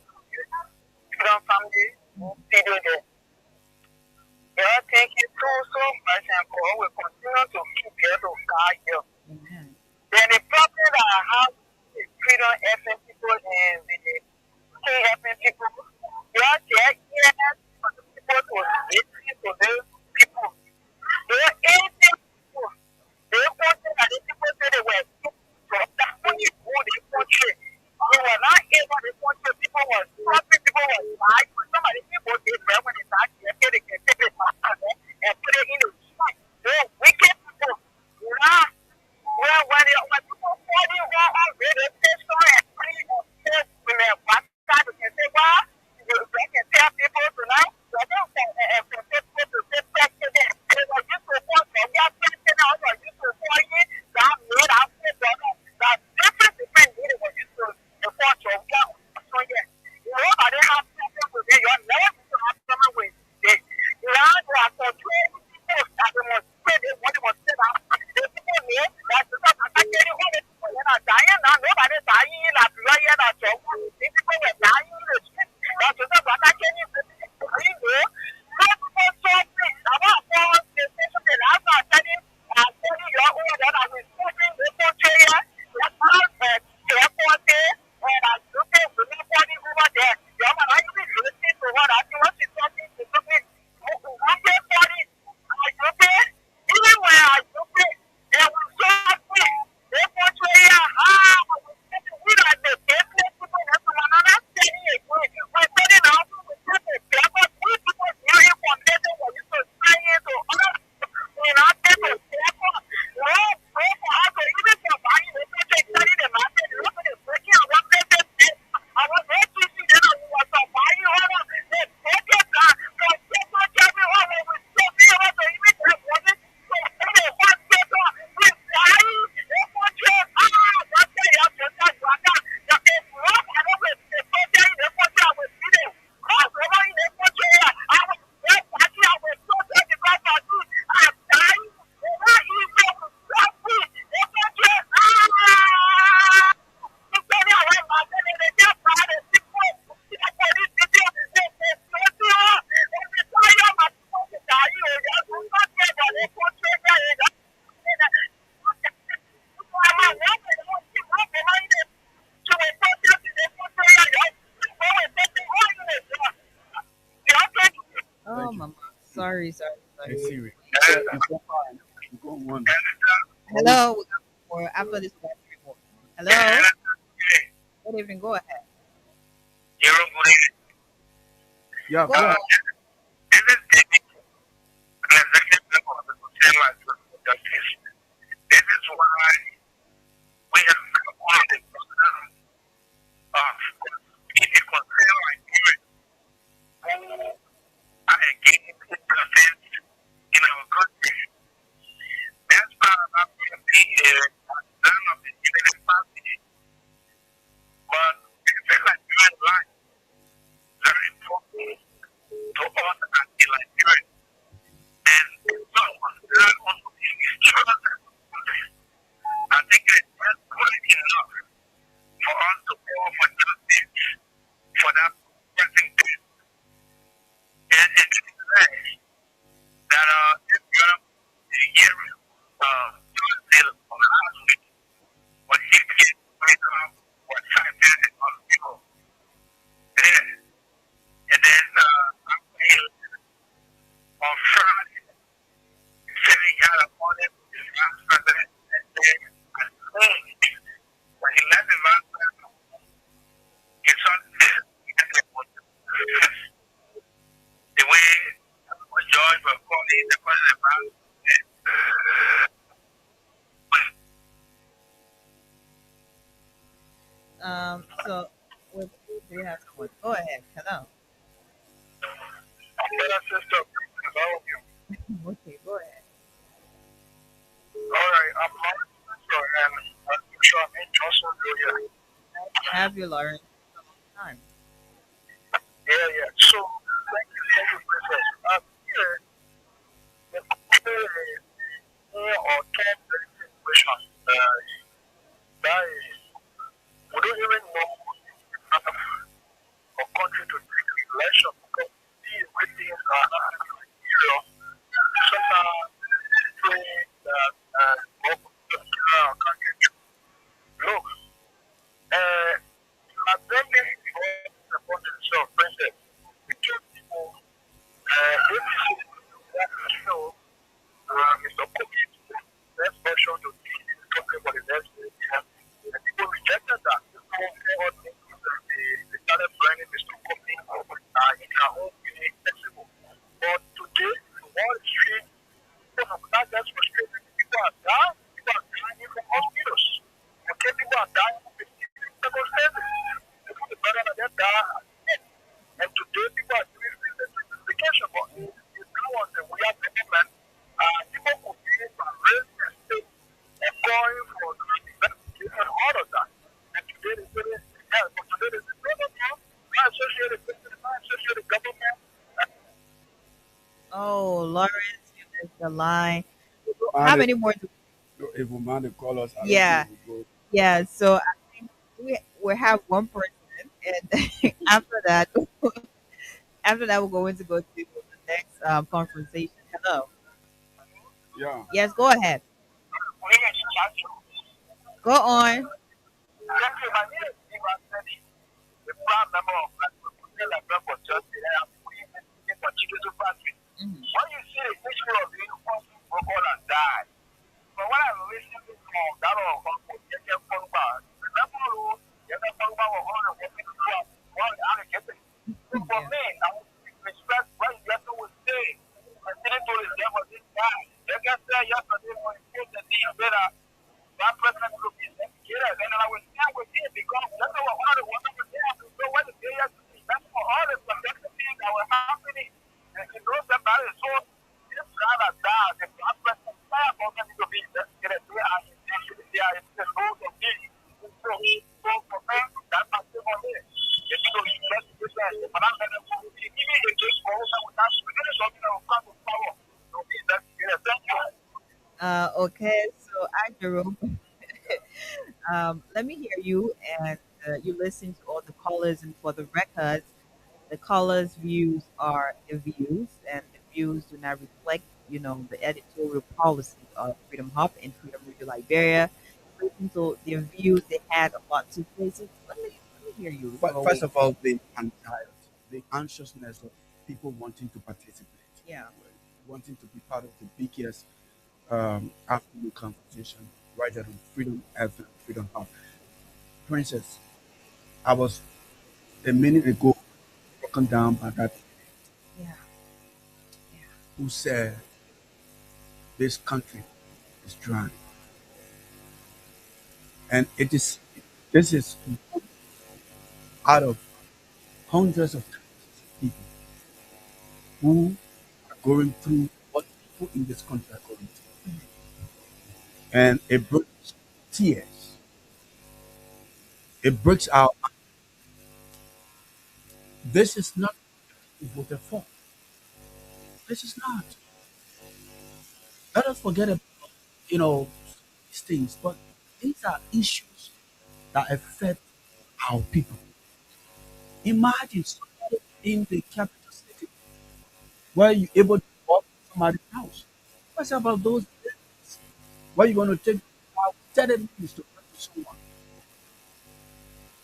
from family video there. Yeah, thank you so much, and God will continue to keep you to guide you. Amen. Then the problem that I have is freedom helping people and the helping people. Yeah, yes, for the people to listen to them that people were dying in the street. That was about actually Oh, mama. Sorry. Hey Siri. You go one. Hello. We got more. After this, we got three more. Hello. Good evening. Go ahead. Yeah, Go go ahead. This is why we have wanted if you compare Nigeria who are engaging in defense in our country, that's part of our none of the United Party. But it's like human life, very important to us as a Nigerian. And someone that also is chosen. I think it's just quite enough for us to call for justice for that pressing death. And it's say that this girl, the year, still on last week, but she did wake up what time that is on people. And then on Friday, said he got appointed his last president and then when he left his last president, his son said the way George was calling the president So do you have someone? Go ahead. Hello. sister, how are you? Okay, go ahead. All right, I'm Lawrence Spencer, and I'm sure I'm in Johnson, Georgia. Nice to have you, Lauren. Time. Yeah. So, thank you, Princess. I'm here to compare 4 or 10 situations. That is, we don't even know a country to take election because these things are sometimes saying that our country. Look, I've done this before about itself, Princess. We told people, Mr. Kobe, next version to be talking about the next year. And people rejected that. They started blaming Mr. Kobe in their own way flexible. But today, the world is street, not just frustrated. People are dying. People are dying from hospitals. Okay, people are dying from circumstances. People are better than them die. And today, people are doing investigation. But if that was the way of government, people could be raising the state and going for the investigation and all of that. And today, they say, but today, they say, no, not associated with not associated government. Oh, Lawrence, you missed the line. How many more? If we want to call us, I don't Yeah. think we'll go. Yeah. So I think we have one person, and after that, we're going to go to the next conversation. Hello. Yeah. Yes, go ahead. Go on. Mhm. When you see the issue of the uniform go all and die, but when I listen to that of you get Pogba, the level you get Pogba or all of them one allocated. So for me, I would respect what you get to say. Continue to the level of this guy. You can say yesterday when you put the thing better, that president will be executed. And I will stand with him because that's what all the women were there to go what the day yesterday. That's for all the protective things that were happening. And he knows that that is so this rather that the president fire for them to be investigated. They are in the rules of this. So for me, that's my thing on this. If you don't investigate, but I'm going to give me a case for us without something that will come to power. So be investigated. Thank you. Okay, so Jerome, let me hear you, and you listen to all the callers, and for the record, the callers' views are the views, and the views do not reflect, the editorial policy of Freedom Hub and Freedom Radio Liberia. Listen to their views they had about two places. Let me hear you. But So, first of all, the anxiety, the anxiousness of people wanting to participate, yeah. wanting to be part of the biggest afternoon conversation right there on Freedom FM, Freedom Hub. Princess, I was a minute ago broken down by that Yeah. who said this country is drying. And this is out of hundreds of thousands of people who are going through what people in this country are going through. And it brings tears. It breaks our. This is not what we voted for. This is not. Let us forget about these things, but these are issues that affect our people. Imagine somebody in the capital city where you're able to walk to somebody's house. What's about those days where you're going to take about 30 minutes to talk to someone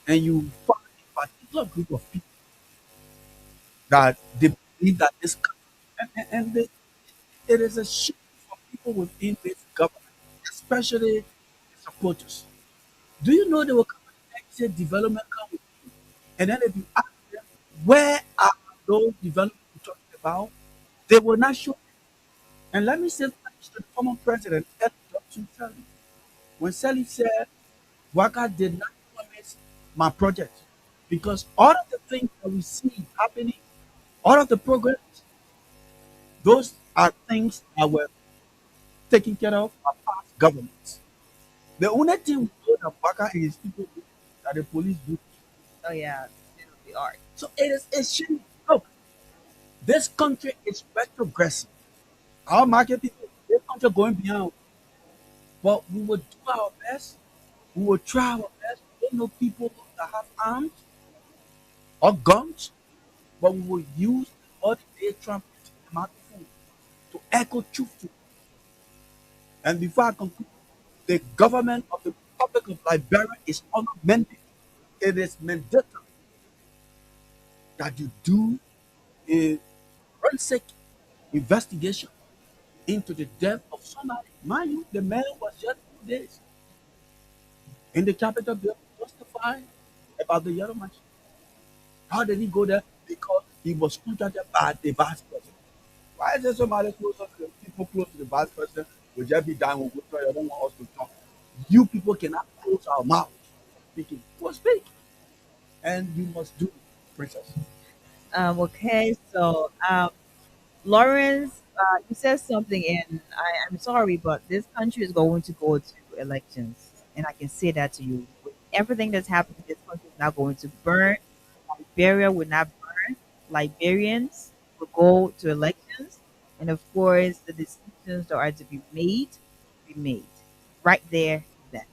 and you find a particular group of people that they believe that this country, it is a shame for people within this government, especially the supporters. Do you know they will come and say development come with you? And then if you ask them, where are those development you're talking about? They will not show. And let me say thanks to the former president, Ed Johnson Sirleaf. When Sirleaf said, Waka did not promise my project because all of the things that we see happening, all of the programs, those are things that were taken care of by past governments. The only thing we know that Waka and his people do that the police do. Oh yeah, they are. So it is a shame. Look, this country is retrogressive. Our market people, this country going beyond. But we will do our best. We will try our best. We don't know people that have arms or guns, but we will use the ordinary trumpet and microphone to echo truth to. And before I conclude, the government of the Republic of Liberia is on a mandate. It is mandatory that you do a forensic investigation into the death of somebody. Mind you, the man was just 2 days in the Capitol building testifying about the yellow machine. How did he go there? Because he was contracted by the vice president. Why is there somebody closer to the people close to the vice president? Will just be dying with whisper, you don't want us to talk. You people cannot close our mouth speaking. You must speak. And you must do it, princess. Okay, so Lawrence, you said something, and I'm sorry, but this country is going to go to elections, and I can say that to you. With everything that's happening, this country is not going to burn. Liberia will not burn. Liberians will go to elections, and of course, the decisions that are to be made right there, then.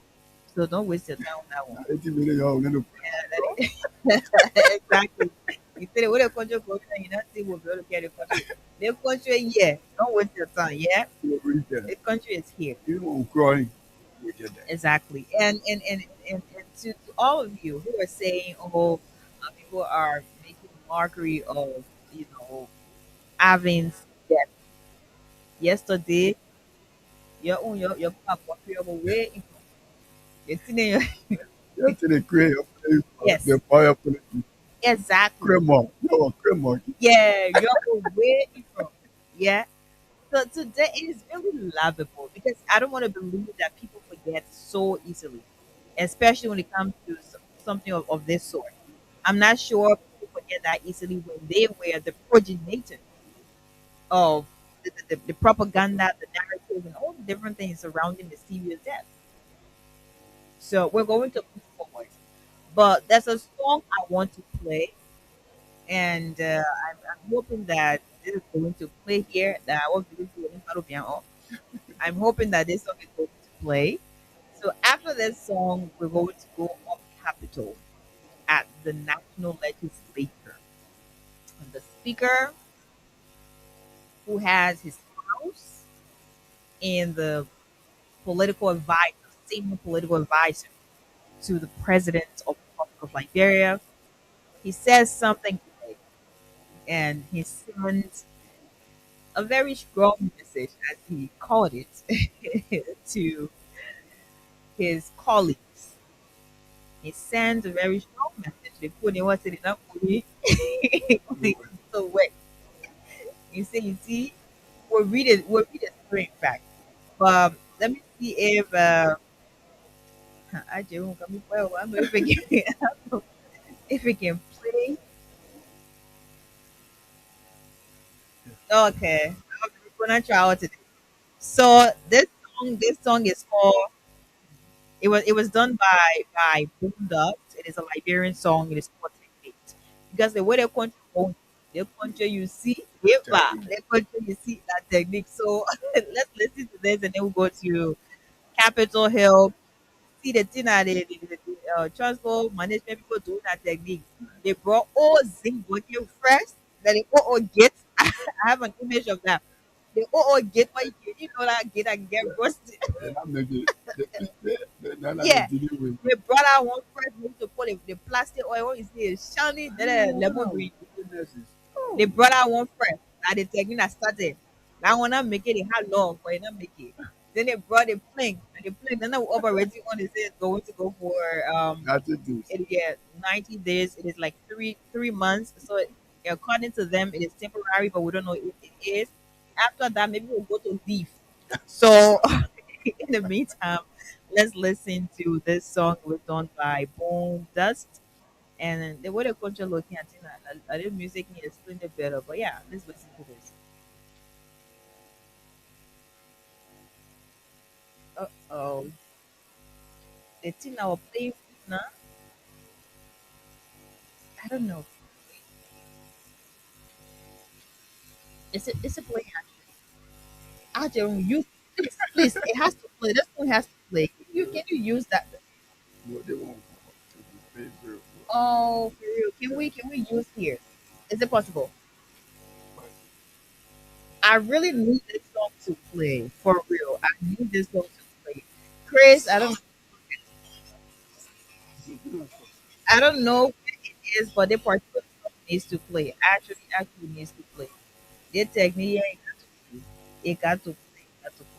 So don't waste your time on that one. 80 million, you're going to Exactly. You say what the country goes and you not see what we're looking at the country. The country, yeah. Don't waste your time, yeah. The country is here. You won't cry. You get that. Exactly. And to all of you who are saying, oh, people are making mockery of, having death. Yesterday, your papa away. Yesterday, Yesterday, create yes, the fire police. exactly. Cremor. You're a cremor. Yeah, you're away from. Yeah. So today it is really lovable because I don't want to believe that people forget so easily, especially when it comes to something of this sort. I'm not sure people forget that easily when they were the progenitor of the propaganda, the narrative, and all the different things surrounding the serious death. So we're going to move forward. But there's a song I want to play, and I'm hoping that this is going to play here. That I won't be able to follow me on. I'm hoping that this song is going to play. So after this song, we're going to go up Capitol at the National Legislature. And the speaker who has his house in the political advisor, senior political advisor to the president of the Republic of Liberia. He says something today, and he sends a very strong message, as he called it, to his colleagues. He sends a very strong message. They put in what's it enough for me. So wait. You see, we'll read it through in fact. Let me see if I just won't come well. I don't know if it can, if it can play. Okay, I'm gonna try out today. So this song is called. It was done by Boom Dubs. It is a Liberian song. It is called Technique. Because the way the country going, the country you see, the country you see that technique. So let's listen to this and then we'll go to Capitol Hill. See the thing that the transport management people doing that technique. They brought all zinc working fresh. That they all get. I have an image of that. They all get what you know that get and get roasted. Then I make it. Then I Yeah. deal with We brought out one fresh we need to put the plastic oil. What is this? Shiny, then lemon green. They brought out one fresh. Now the technique that started. Now when I make it how long, but not make it. Then they brought the plank, and the plank. Then I was operating on it. It's going to go for that's it. Dude. it, yeah, 90 days. It is like three months. So according to them, it is temporary, but we don't know if it is. After that, maybe we'll go to leave. So in the meantime, let's listen to this song was done by Bone Dust. And the way the culture looking at it, I did music can explain it better. But yeah, let's listen to this. Oh, the thing I will play now. I don't know. It's a play actually. I don't use please. It has to play. This one has to play. Can you use that? What they want to be paid very Oh, for real. Can we use here? Is it possible? I really need this song to play for real. I need this song to play. Chris, I don't know what it is, but the particular song needs to play. Actually needs to play. The technique it got to play. It got to play. It got to play.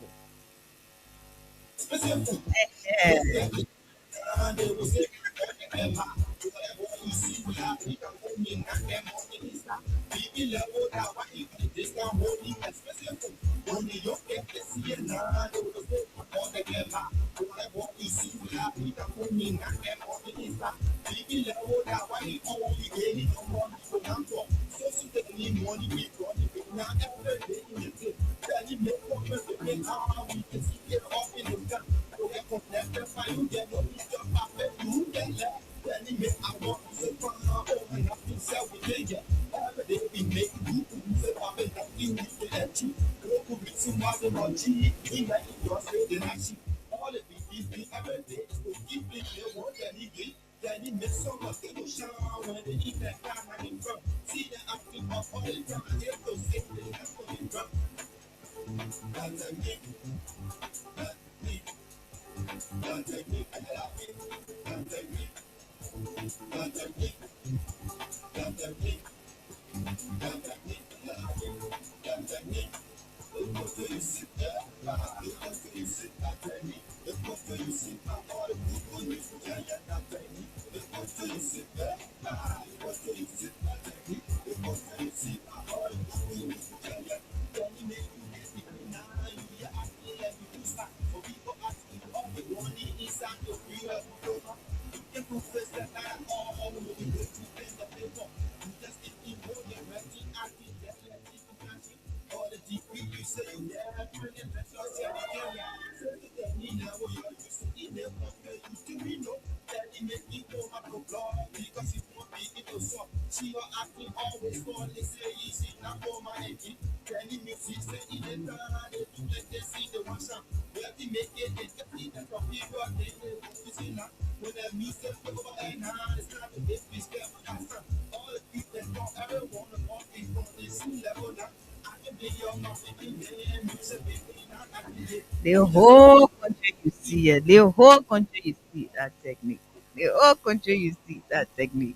The whole country you see it. The whole country you see that technique. The whole country you see that technique.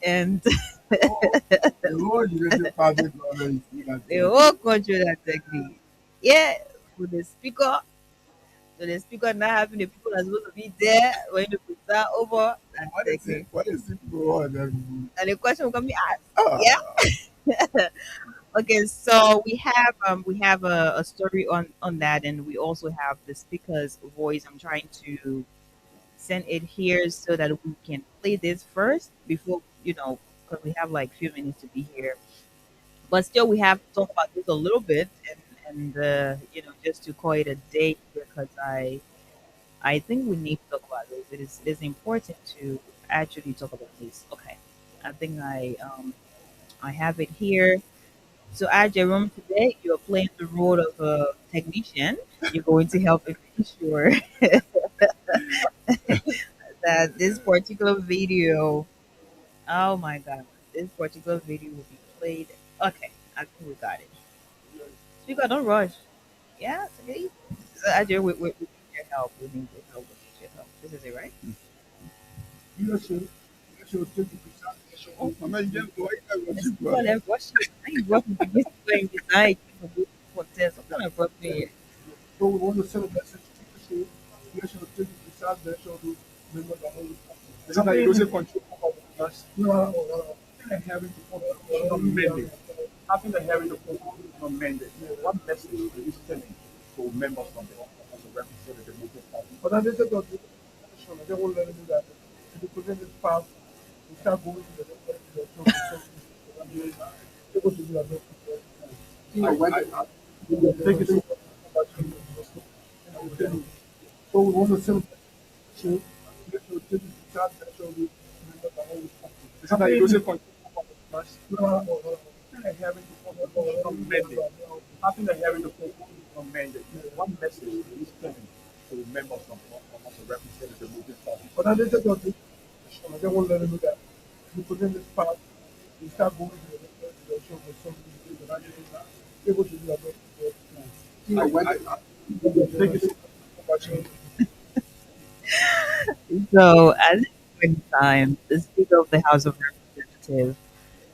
And The whole United Public Government is that the whole country that technique. Yeah, with the speaker, so the speaker not having the people that's supposed to be there when the pizza over that technique. What is it for? And the question will come be asked. Ah, Yeah. Okay, so we have a story on that, and we also have the speaker's voice. I'm trying to send it here so that we can play this first before because we have like few minutes to be here. But still, we have to talk about this a little bit, and just to call it a day because I think we need to talk about this. It is important to actually talk about this. Okay, I think I have it here. So at Jerome today, you're playing the role of a technician. You're going to help ensure that this particular video, oh my God, this particular video will be played. Okay, I think we got it. Speaker, don't rush. Yeah, it's okay. So Ajay, we need your help. We need your help. We need your help. This is it, right? oh, Mama, you just go ahead and watch Let's it, go and rush it. I ain't rushing to get playing this night. For test. I'm gonna rush me. So we want to send a message to the national activity besides that show to remember the whole It's not like you lose control of us. no. And having to amended. Having the hearing of amended. What message are you sending to members of the representative movement party? but I didn't go to they won't let me do that. If you present this path, we start going to the show. It was to do that. Thank you so much. So we want to send to national activity besides that show to remember the whole It's not like you lose control of us. no. And having the amended. Having the hearing of amended. What message are you sending to members of the representative movement party? But I didn't go to they won't let me do that. If you present this path, we start going to the show for some reason. And I didn't able to do that. Thank you so much. So at this point in time, the Speaker of the House of Representatives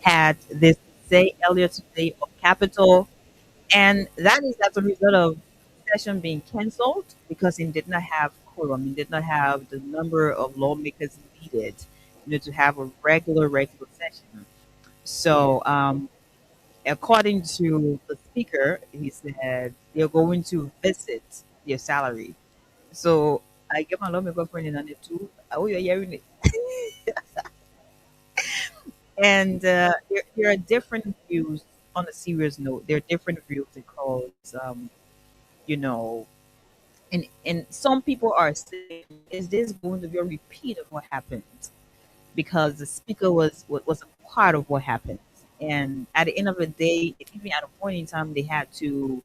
had this say earlier today of Capitol, and that is as a result of session being cancelled because it did not have quorum, it did not have the number of lawmakers needed, to have a regular session. So, according to the speaker, he said they're going to visit their salary. So I get my lawmaker friend in on it too. Oh, you're hearing it. And there are different views on a serious note. There are different views because, you know, and some people are saying, is this going to be a repeat of what happened? Because the speaker was a part of what happened. And at the end of the day, even at a point in time, they had to,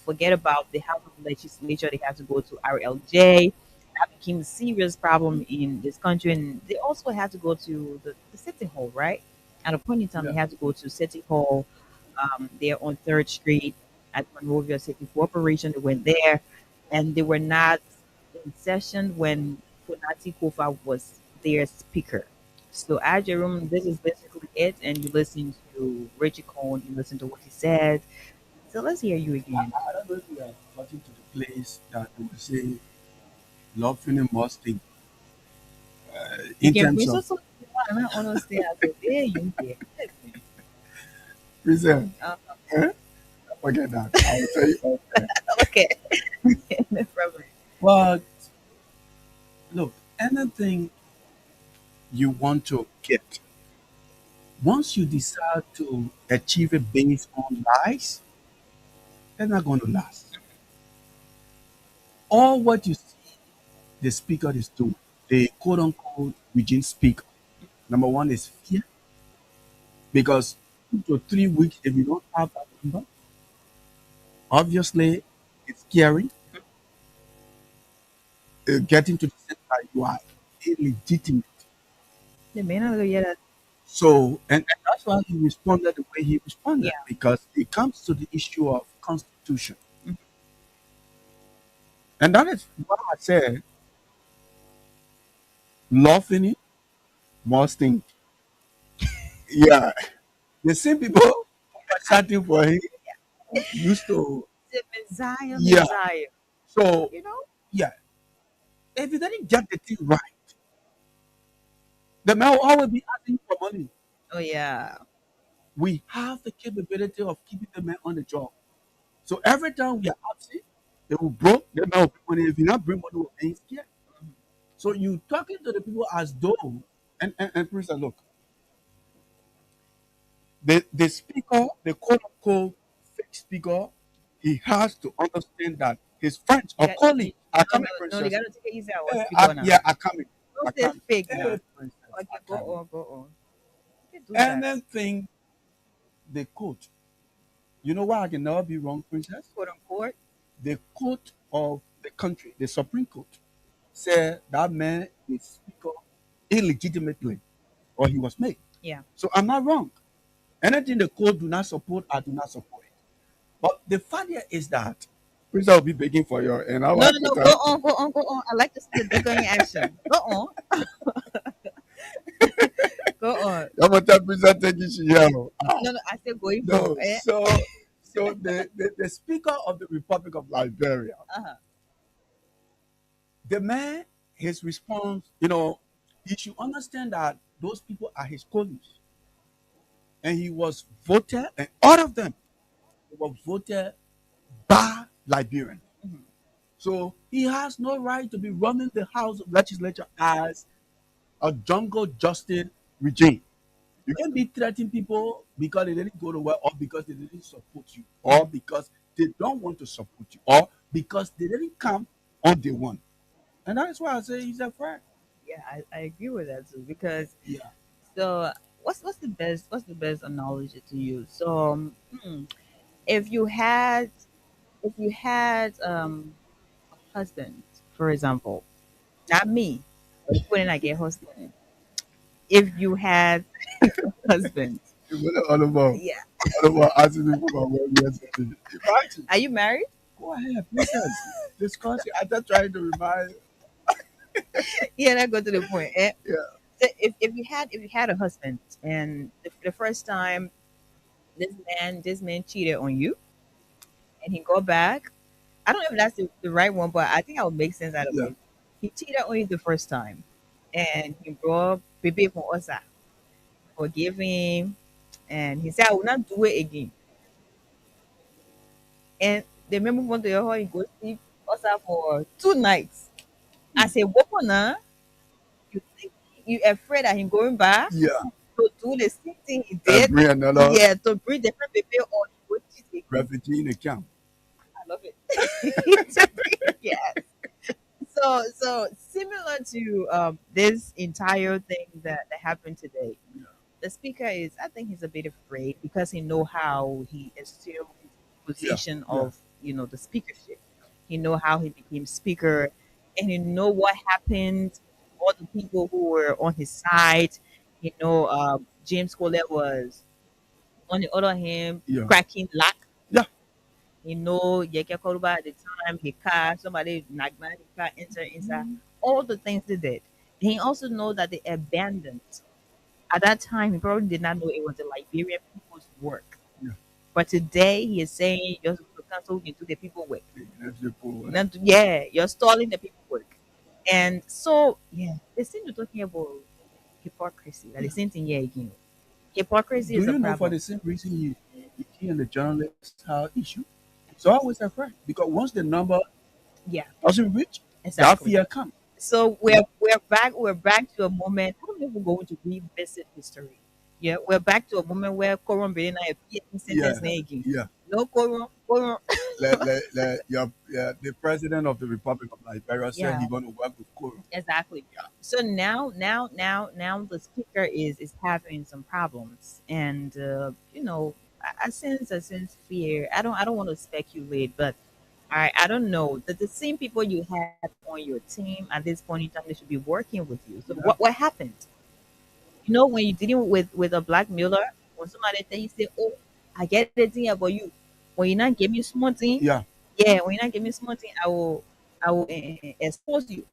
forget about the House of Legislature. They had to go to RLJ that became a serious problem in this country, and they also had to go to the city hall, right? At a point in time, Yeah. they had to go to city hall. There on Third Street at Monrovia City Corporation. They went there, and they were not in session when Funati Kofa was their speaker. So, at Jerome, this is basically it, and you listen to Richie Cohn, you listen to what he said. So, let's hear you again. I don't know if we are gotten to the place that we will say love feeling must think You in can terms preach of also, and I honestly, I said, there you get. present. Uh, Forget that. I will tell you. okay, no problem. But look, anything you want to get, once you decide to achieve it based on lies, they're not going to last. All what you see the speaker is doing, the quote unquote regime speaker, number one is fear, because 2 to 3 weeks, if you don't have that number, obviously it's scary. Getting to the sense that you are illegitimate. The man of the year, So, and that's why he responded the way he responded, yeah. because it comes to the issue of constitution. And that is why I said, laughing it, must think. Yeah. The same people who were shouting for him used to, The Messiah, yeah. Messiah. So, You know? yeah, if you didn't get the thing right, the man will always be asking for money. Oh yeah. We have the capability of keeping the man on the job. So every time we are absent, they will broke, the man will bring money. If you not bring money, we're being scared. So you talking to the people as though, and please look, the speaker, the quote unquote fake speaker, he has to understand that his friends or Yeah, colleagues are no, coming, no, they princess. gotta take it easy. I was speaking now. Yeah, are coming. Don't Are say coming. fake now. Princess, Okay, are go coming. on, go on. You can do that. Anything they quote, you know why I can never be wrong, princess? Quote unquote. The court of the country, the Supreme Court, said that man is speaker illegitimately, or he was made. Yeah. So I'm not wrong. Anything the court do not support, I do not support it. But the fact here is that Prince will be begging for your and I No, want no, to no. Go on, go on, go on. I like to see the bigger in action. Go on. Go on. I'm gonna tell Prince take it here. No, no. I said going No, for it. so the speaker of the Republic of Liberia, Uh-huh. the man, his response, he should understand that those people are his colleagues. And he was voted, and all of them were voted by Liberians. Mhm. So he has no right to be running the House of Legislature as a jungle justice regime. You can be threatening people because they didn't go to work, or because they didn't support you, or because they don't want to support you, or because they didn't come on day one. And that is why I say he's a friend. Yeah, I agree with that too. Because Yeah. so what's the best analogy to use? So if you had a husband, for example, not me, but when I get husband. If you had a husband, You went all about, yeah. asking me for my word yesterday. Imagine. Are you married? Go ahead, princess. Discuss it. I'm just trying to remind. Yeah, that go to the point. Yeah. So if you had a husband and the first time this man cheated on you and he go back, I don't know if that's the right one, but I think I would make sense out of Yeah. it. He cheated on you the first time and he brought baby from us, forgive him, and he said I will not do it again. And the man move on to your home, he go sleep us for 2 nights. I say, what now? You think you afraid that him going back Yeah. to do the same thing he And did? bring another Yeah, to bring different people on go cheat again. refugee in the camp. I love it. Yes. So similar to this entire thing that happened today. The speaker is, I think he's a bit afraid because he know how he assumed his Yeah. position Yeah. of the speakership. He know how he became speaker, And you know what happened? All the people who were on his side, James Colette was on the other hand Yeah. cracking luck. Yeah. Yeke Koruba at the time, he car, somebody Nagman, he car enter inside. All the things they did. And he also know that they abandoned. At that time, he probably did not know it was the Liberian people's work. Yeah. But today, he is saying you're supposed to cancel into the people work. That's the poor. Yeah, you're stalling the people work. And so, yeah, they seem to talking about hypocrisy. Like the same thing here again. Hypocrisy Do is a you know for problem. the same reason he and the journalists have issue? It's always a friend because once the number Yeah, doesn't reach, that exactly. fear comes. So we're back to a moment. I don't know if we're going to revisit history. Yeah, we're back to a moment where Koron Bena sentence again. Yeah. No Koron. The president of the Republic of Liberia said Yeah. he's going to work with Koro. Exactly. So now the speaker is having some problems, and I sense fear. I don't want to speculate, but I don't know that the same people you had on your team at this point in time they should be working with you. So what happened? When you're dealing with a blackmailer, when somebody tell you say, "Oh, I get the thing about you," when you not give me small thing, Yeah. when you not give me small thing, I will expose you.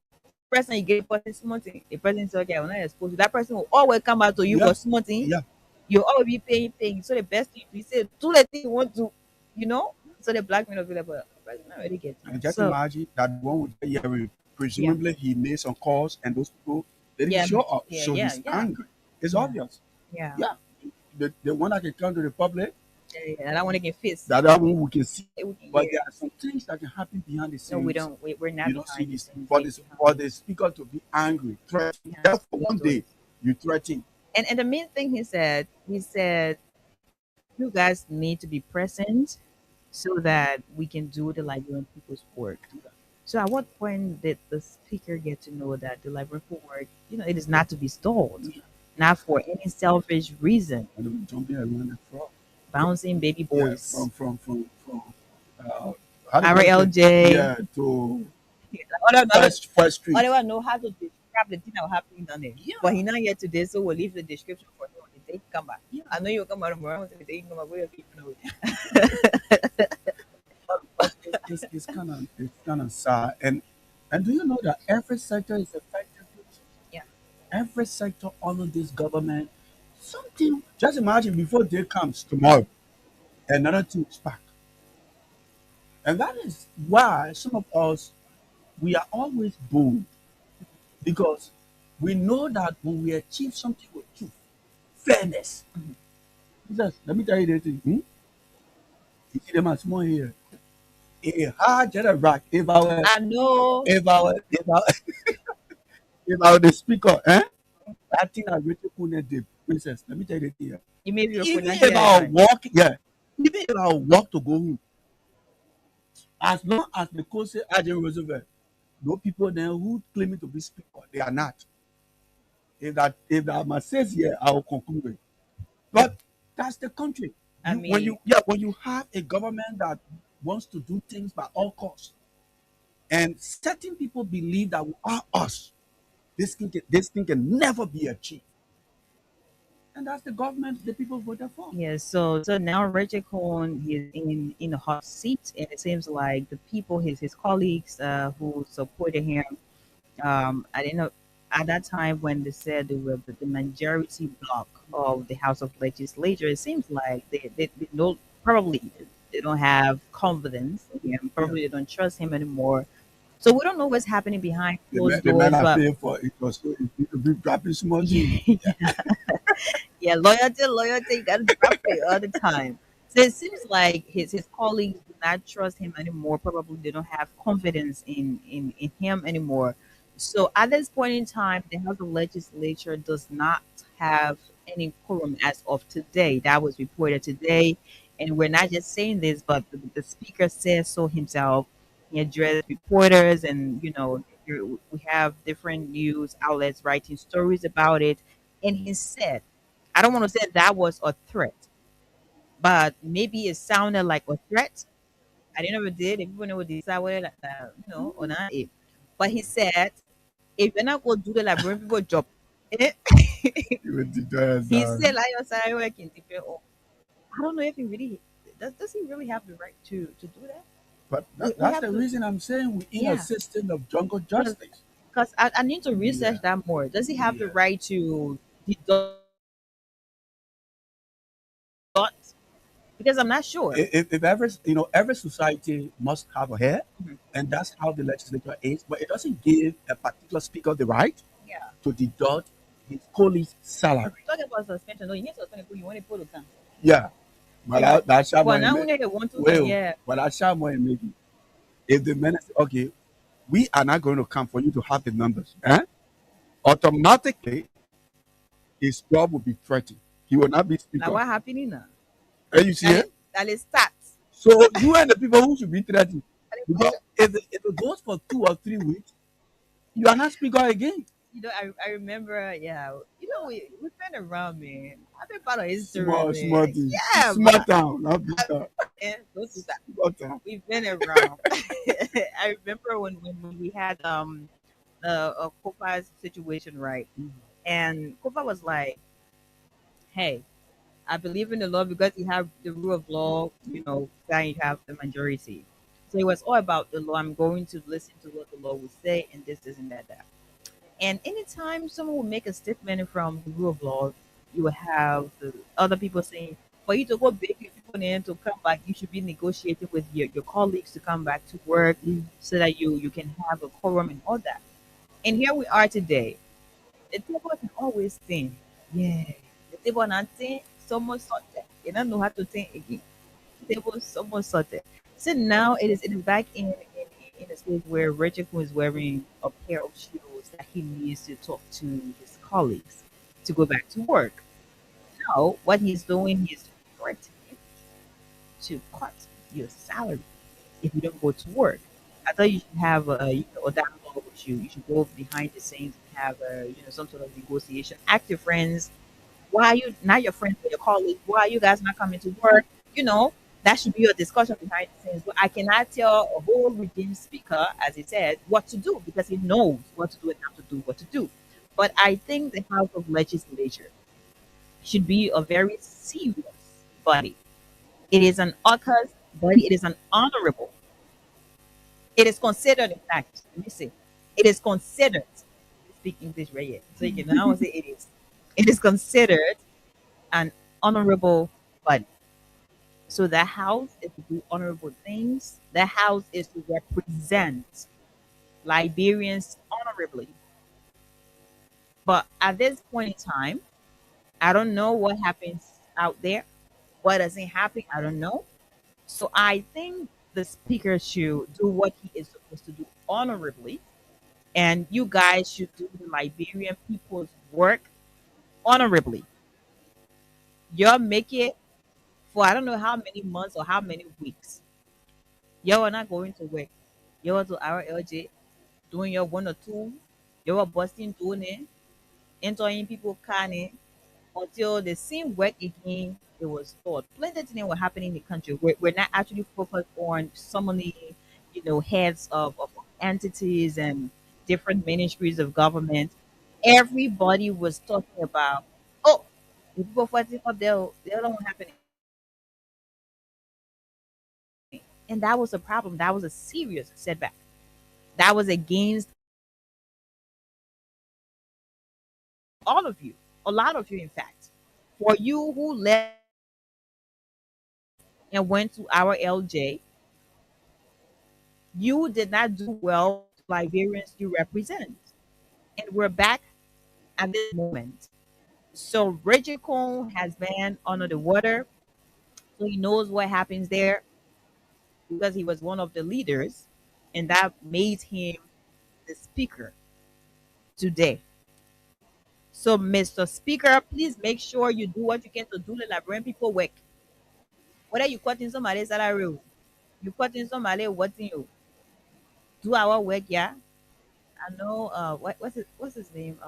Person you get person small thing, the person say, "Okay, I will not expose you." That person will always come out to you Yeah. for small thing. Yeah. You always be paying. So the best thing you say, do the thing you want to, you know. So the blackmailer will be like, "But person not really get And it." just So imagine that one would say, yeah, presumably he made some calls and those people they didn't yeah, show up. yeah, So yeah, he's yeah, angry. It's yeah, obvious. yeah. Yeah. The one that can come to the public, And I want to get fist. the other one we can see. We can But hear. there are some things that can happen behind the scenes. No, we don't. We're not You don't see behind the this. scenes. For the speaker to be angry, threatening, Behind just for closed one doors. day, you threaten. And the main thing he said, you guys need to be present so that we can do the Liberian people's work. So at what point did the speaker get to know that the Liberian people work, it is not to be stalled, not for any selfish reason, And then jumping around the frog. bouncing baby Yeah, boys, from how do you say- RLJ. yeah, to I don't know. First Street. I don't know how to describe the thing that was happening down there. Yeah. But he's not here today, so we'll leave the description for him on the day he come back. Yeah. I know you'll come out tomorrow. The day you come back, we'll keep know. It's kind of sad. And do you know that every sector is affected? Yeah. Every sector under this government, something. Just imagine before day comes tomorrow, another thing is back. And that is why some of us we are always bold because we know that when we achieve something with truth, fairness. Jesus, let me tell you this thing. You see them as small here. A hard jet rock. If I were, I know. if I were, if I, if I were the speaker, that thing I really couldn't the princess. Let me tell you this here. You may be Even pronunciation if I right. walk, yeah, even if I walk to go home, as long as the court say Ajay Roosevelt, no people there who claiming to be speaker, they are not. If that must says here, I will conclude it. But that's the country. I When mean, you have a government that wants to do things by all costs, and certain people believe that we are us, this thing can never be achieved. And that's the government the people voted for. yeah. So now Richard Cohen is in a hot seat, and it seems like the people, his colleagues, who supported him, I didn't know at that time when they said they were the majority bloc of the House of Legislature. It seems like they don't probably they don't have confidence in him. Probably they don't trust him anymore. So we don't know what's happening behind closed The doors, men are but paying for it was so it will be dropping small things. yeah, loyalty, you gotta drop it all the time. So it seems like his colleagues do not trust him anymore. Probably they don't have confidence in him anymore. So at this point in time, the House of Legislature does not have any quorum as of today. That was reported today. And we're not just saying this, but the speaker says so himself. He addressed reporters, and we have different news outlets writing stories about it. And he said, I don't want to say that was a threat, but maybe it sounded like a threat. I didn't know it did. If people know what decide whether or not. But he said, if you're not going to do the Liberian people job, eh, You would do that, he said, like your salary work in different. I don't know if he really does he really have the right to do that? But We that's have the to, reason I'm saying we're in a yeah. system of jungle justice. Because I need to research that more. Does he have the right to deduct? Because I'm not sure. If every every society must have a head, Mhm. and that's how the legislature is. But it doesn't give a particular speaker the right Yeah. to deduct his colleague's salary. Talking about suspension, no, you need to suspend people, you want to put it down. Yeah, but that's Well, now when they want to, well, yeah. but that's maybe if the minister, okay, we are not going to come for you to have the numbers, automatically his job will be threatened. He will not be Now speaker. what happening now? And you see it? That is starts. So you and the people who should be threatened. Because if it goes for 2 or 3 weeks, you are not speaker again. You know, I remember, yeah. You know, we've been around, man. I've been part of history, Small man. thing. Yeah, Small man. town, not big town. Yeah, don't do that. Small town. We've been around. I remember when we had Kofa's situation, right? And Kofa was like, "Hey, I believe in the law because you have the rule of law. You know, that you have the majority." So it was all about the law. I'm going to listen to what the law will say, and this and that. And anytime someone will make a statement from the rule of law, you will have the other people saying, for you to go beg your people in to come back, you should be negotiating with your colleagues to come back to work so that you can have a quorum and all that. And here we are today. The table can always think, yeah, the table not think, someone sorted. You don't know how to think again. The table someone sorted. So now it is back in a stage where Richard is wearing a pair of shoes that he needs to talk to his colleagues to go back to work. Now, what he's doing is threatening to cut your salary if you don't go to work. I thought you should have a dialogue with you. You should go behind the scenes and have some sort of negotiation. Ask your friends, why are you not your friends but your colleagues? Why are you guys not coming to work? You know, that should be a discussion behind the scenes. But I cannot tell a whole regime speaker, as he said, what to do because he knows what to do and not to do what to do. But I think the House of Legislature should be a very serious body. It is an august body. It is an honorable. It is considered, in fact, let me see. It is considered, speak English right here. So you can now say it is. It is considered an honorable body. So the house is to do honorable things. The house is to represent Liberians honorably. But at this point in time, I don't know what happens out there. What doesn't happen, I don't know. So I think the speaker should do what he is supposed to do honorably. And you guys should do the Liberian people's work honorably. Y'all make it for I don't know how many months or how many weeks. Y'all are not going to work. Y'all are to RLJ doing your 1 or 2. Y'all are busting doing it, entering people canning until the same work again it was thought. Plenty things were happening in the country. We're not actually focused on so many, heads of entities and different ministries of government. Everybody was talking about, oh, the people fighting up there, they don't happen. And that was a problem. That was a serious setback. That was against all of you, a lot of you, in fact. For you who left and went to our LJ, you did not do well to Liberians you represent. And we're back at this moment. So Reggie Cone has been under the water, so he knows what happens there because he was one of the leaders, and that made him the speaker today. So, Mr. Speaker, please make sure you do what you can to do the Liberian people work. Whether you cut in somebody's salary, you cut in somebody what's you do our work, yeah. I know what's his name?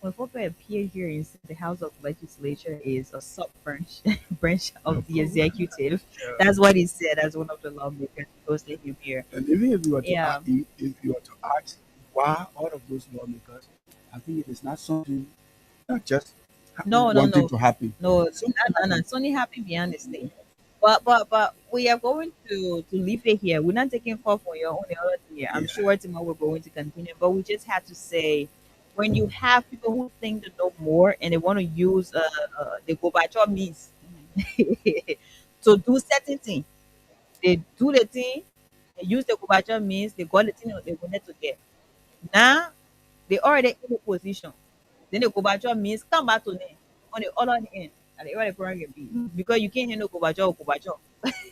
when folk appear here in the House of Legislature is a sub branch branch of the executive. That's what he said as one of the lawmakers who hosted him here. And even if you were to Yeah. if you were to ask why all of those lawmakers, I think it is not something that just No, no, wanting no. to happen. No, it's only happening behind the scene. But we are going to leave it here. We're not taking call for your own the other thing here. I'm sure tomorrow we're going to continue. But we just had to say when you have people who think they know more and they want to use the Gorbachev means to do certain things. They do the thing, they use the Gorbachev means, they got the thing they wanted to get. Now they already in the position. Then the Gorbachev means come back to them on the other end. And the other program can be because you can't handle Gorbachev or Gorbachev.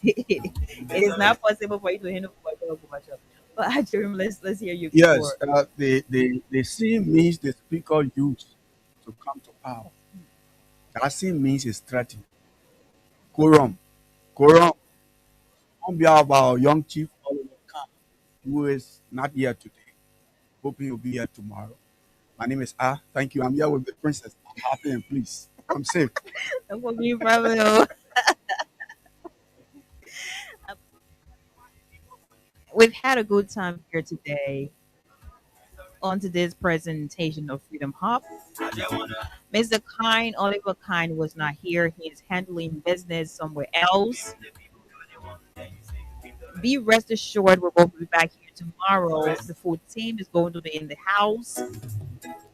It is not possible for you to handle Gorbachev or Gorbachev. But Jerome, let's hear you. Yes, before. the same means the speaker used to come to power. That same means is threatened. Quorum. Quorum. On behalf of our young chief, Oliver Khan, who is not here today, hoping he'll be here tomorrow. My name is Ah. Thank you. I'm here with the princess. I'm happy and pleased. I'm safe. That will be problem. We've had a good time here today on today's presentation of Freedom Hub. Mr. Kine, Oliver Kine, was not here. He is handling business somewhere else. Be rest assured, we're going to be back here tomorrow. The full team is going to be in the house.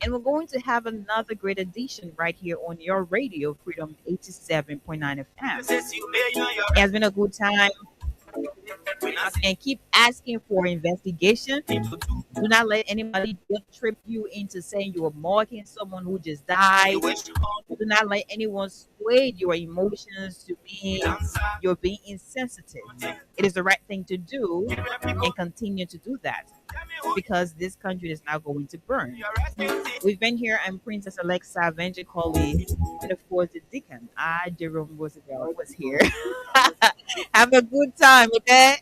And we're going to have another great edition right here on your radio, Freedom 87.9 FM. It has been a good time. And keep asking for investigation. Do not let anybody guilt trip you into saying you are mocking someone who just died. Do not let anyone sway your emotions to being you're being insensitive. It is the right thing to do and continue to do that because this country is not going to burn. We've been here. I'm Princess Alexa Venjicoli, and of course the Deacon. Jerome Roosevelt was here. Have a good time, okay?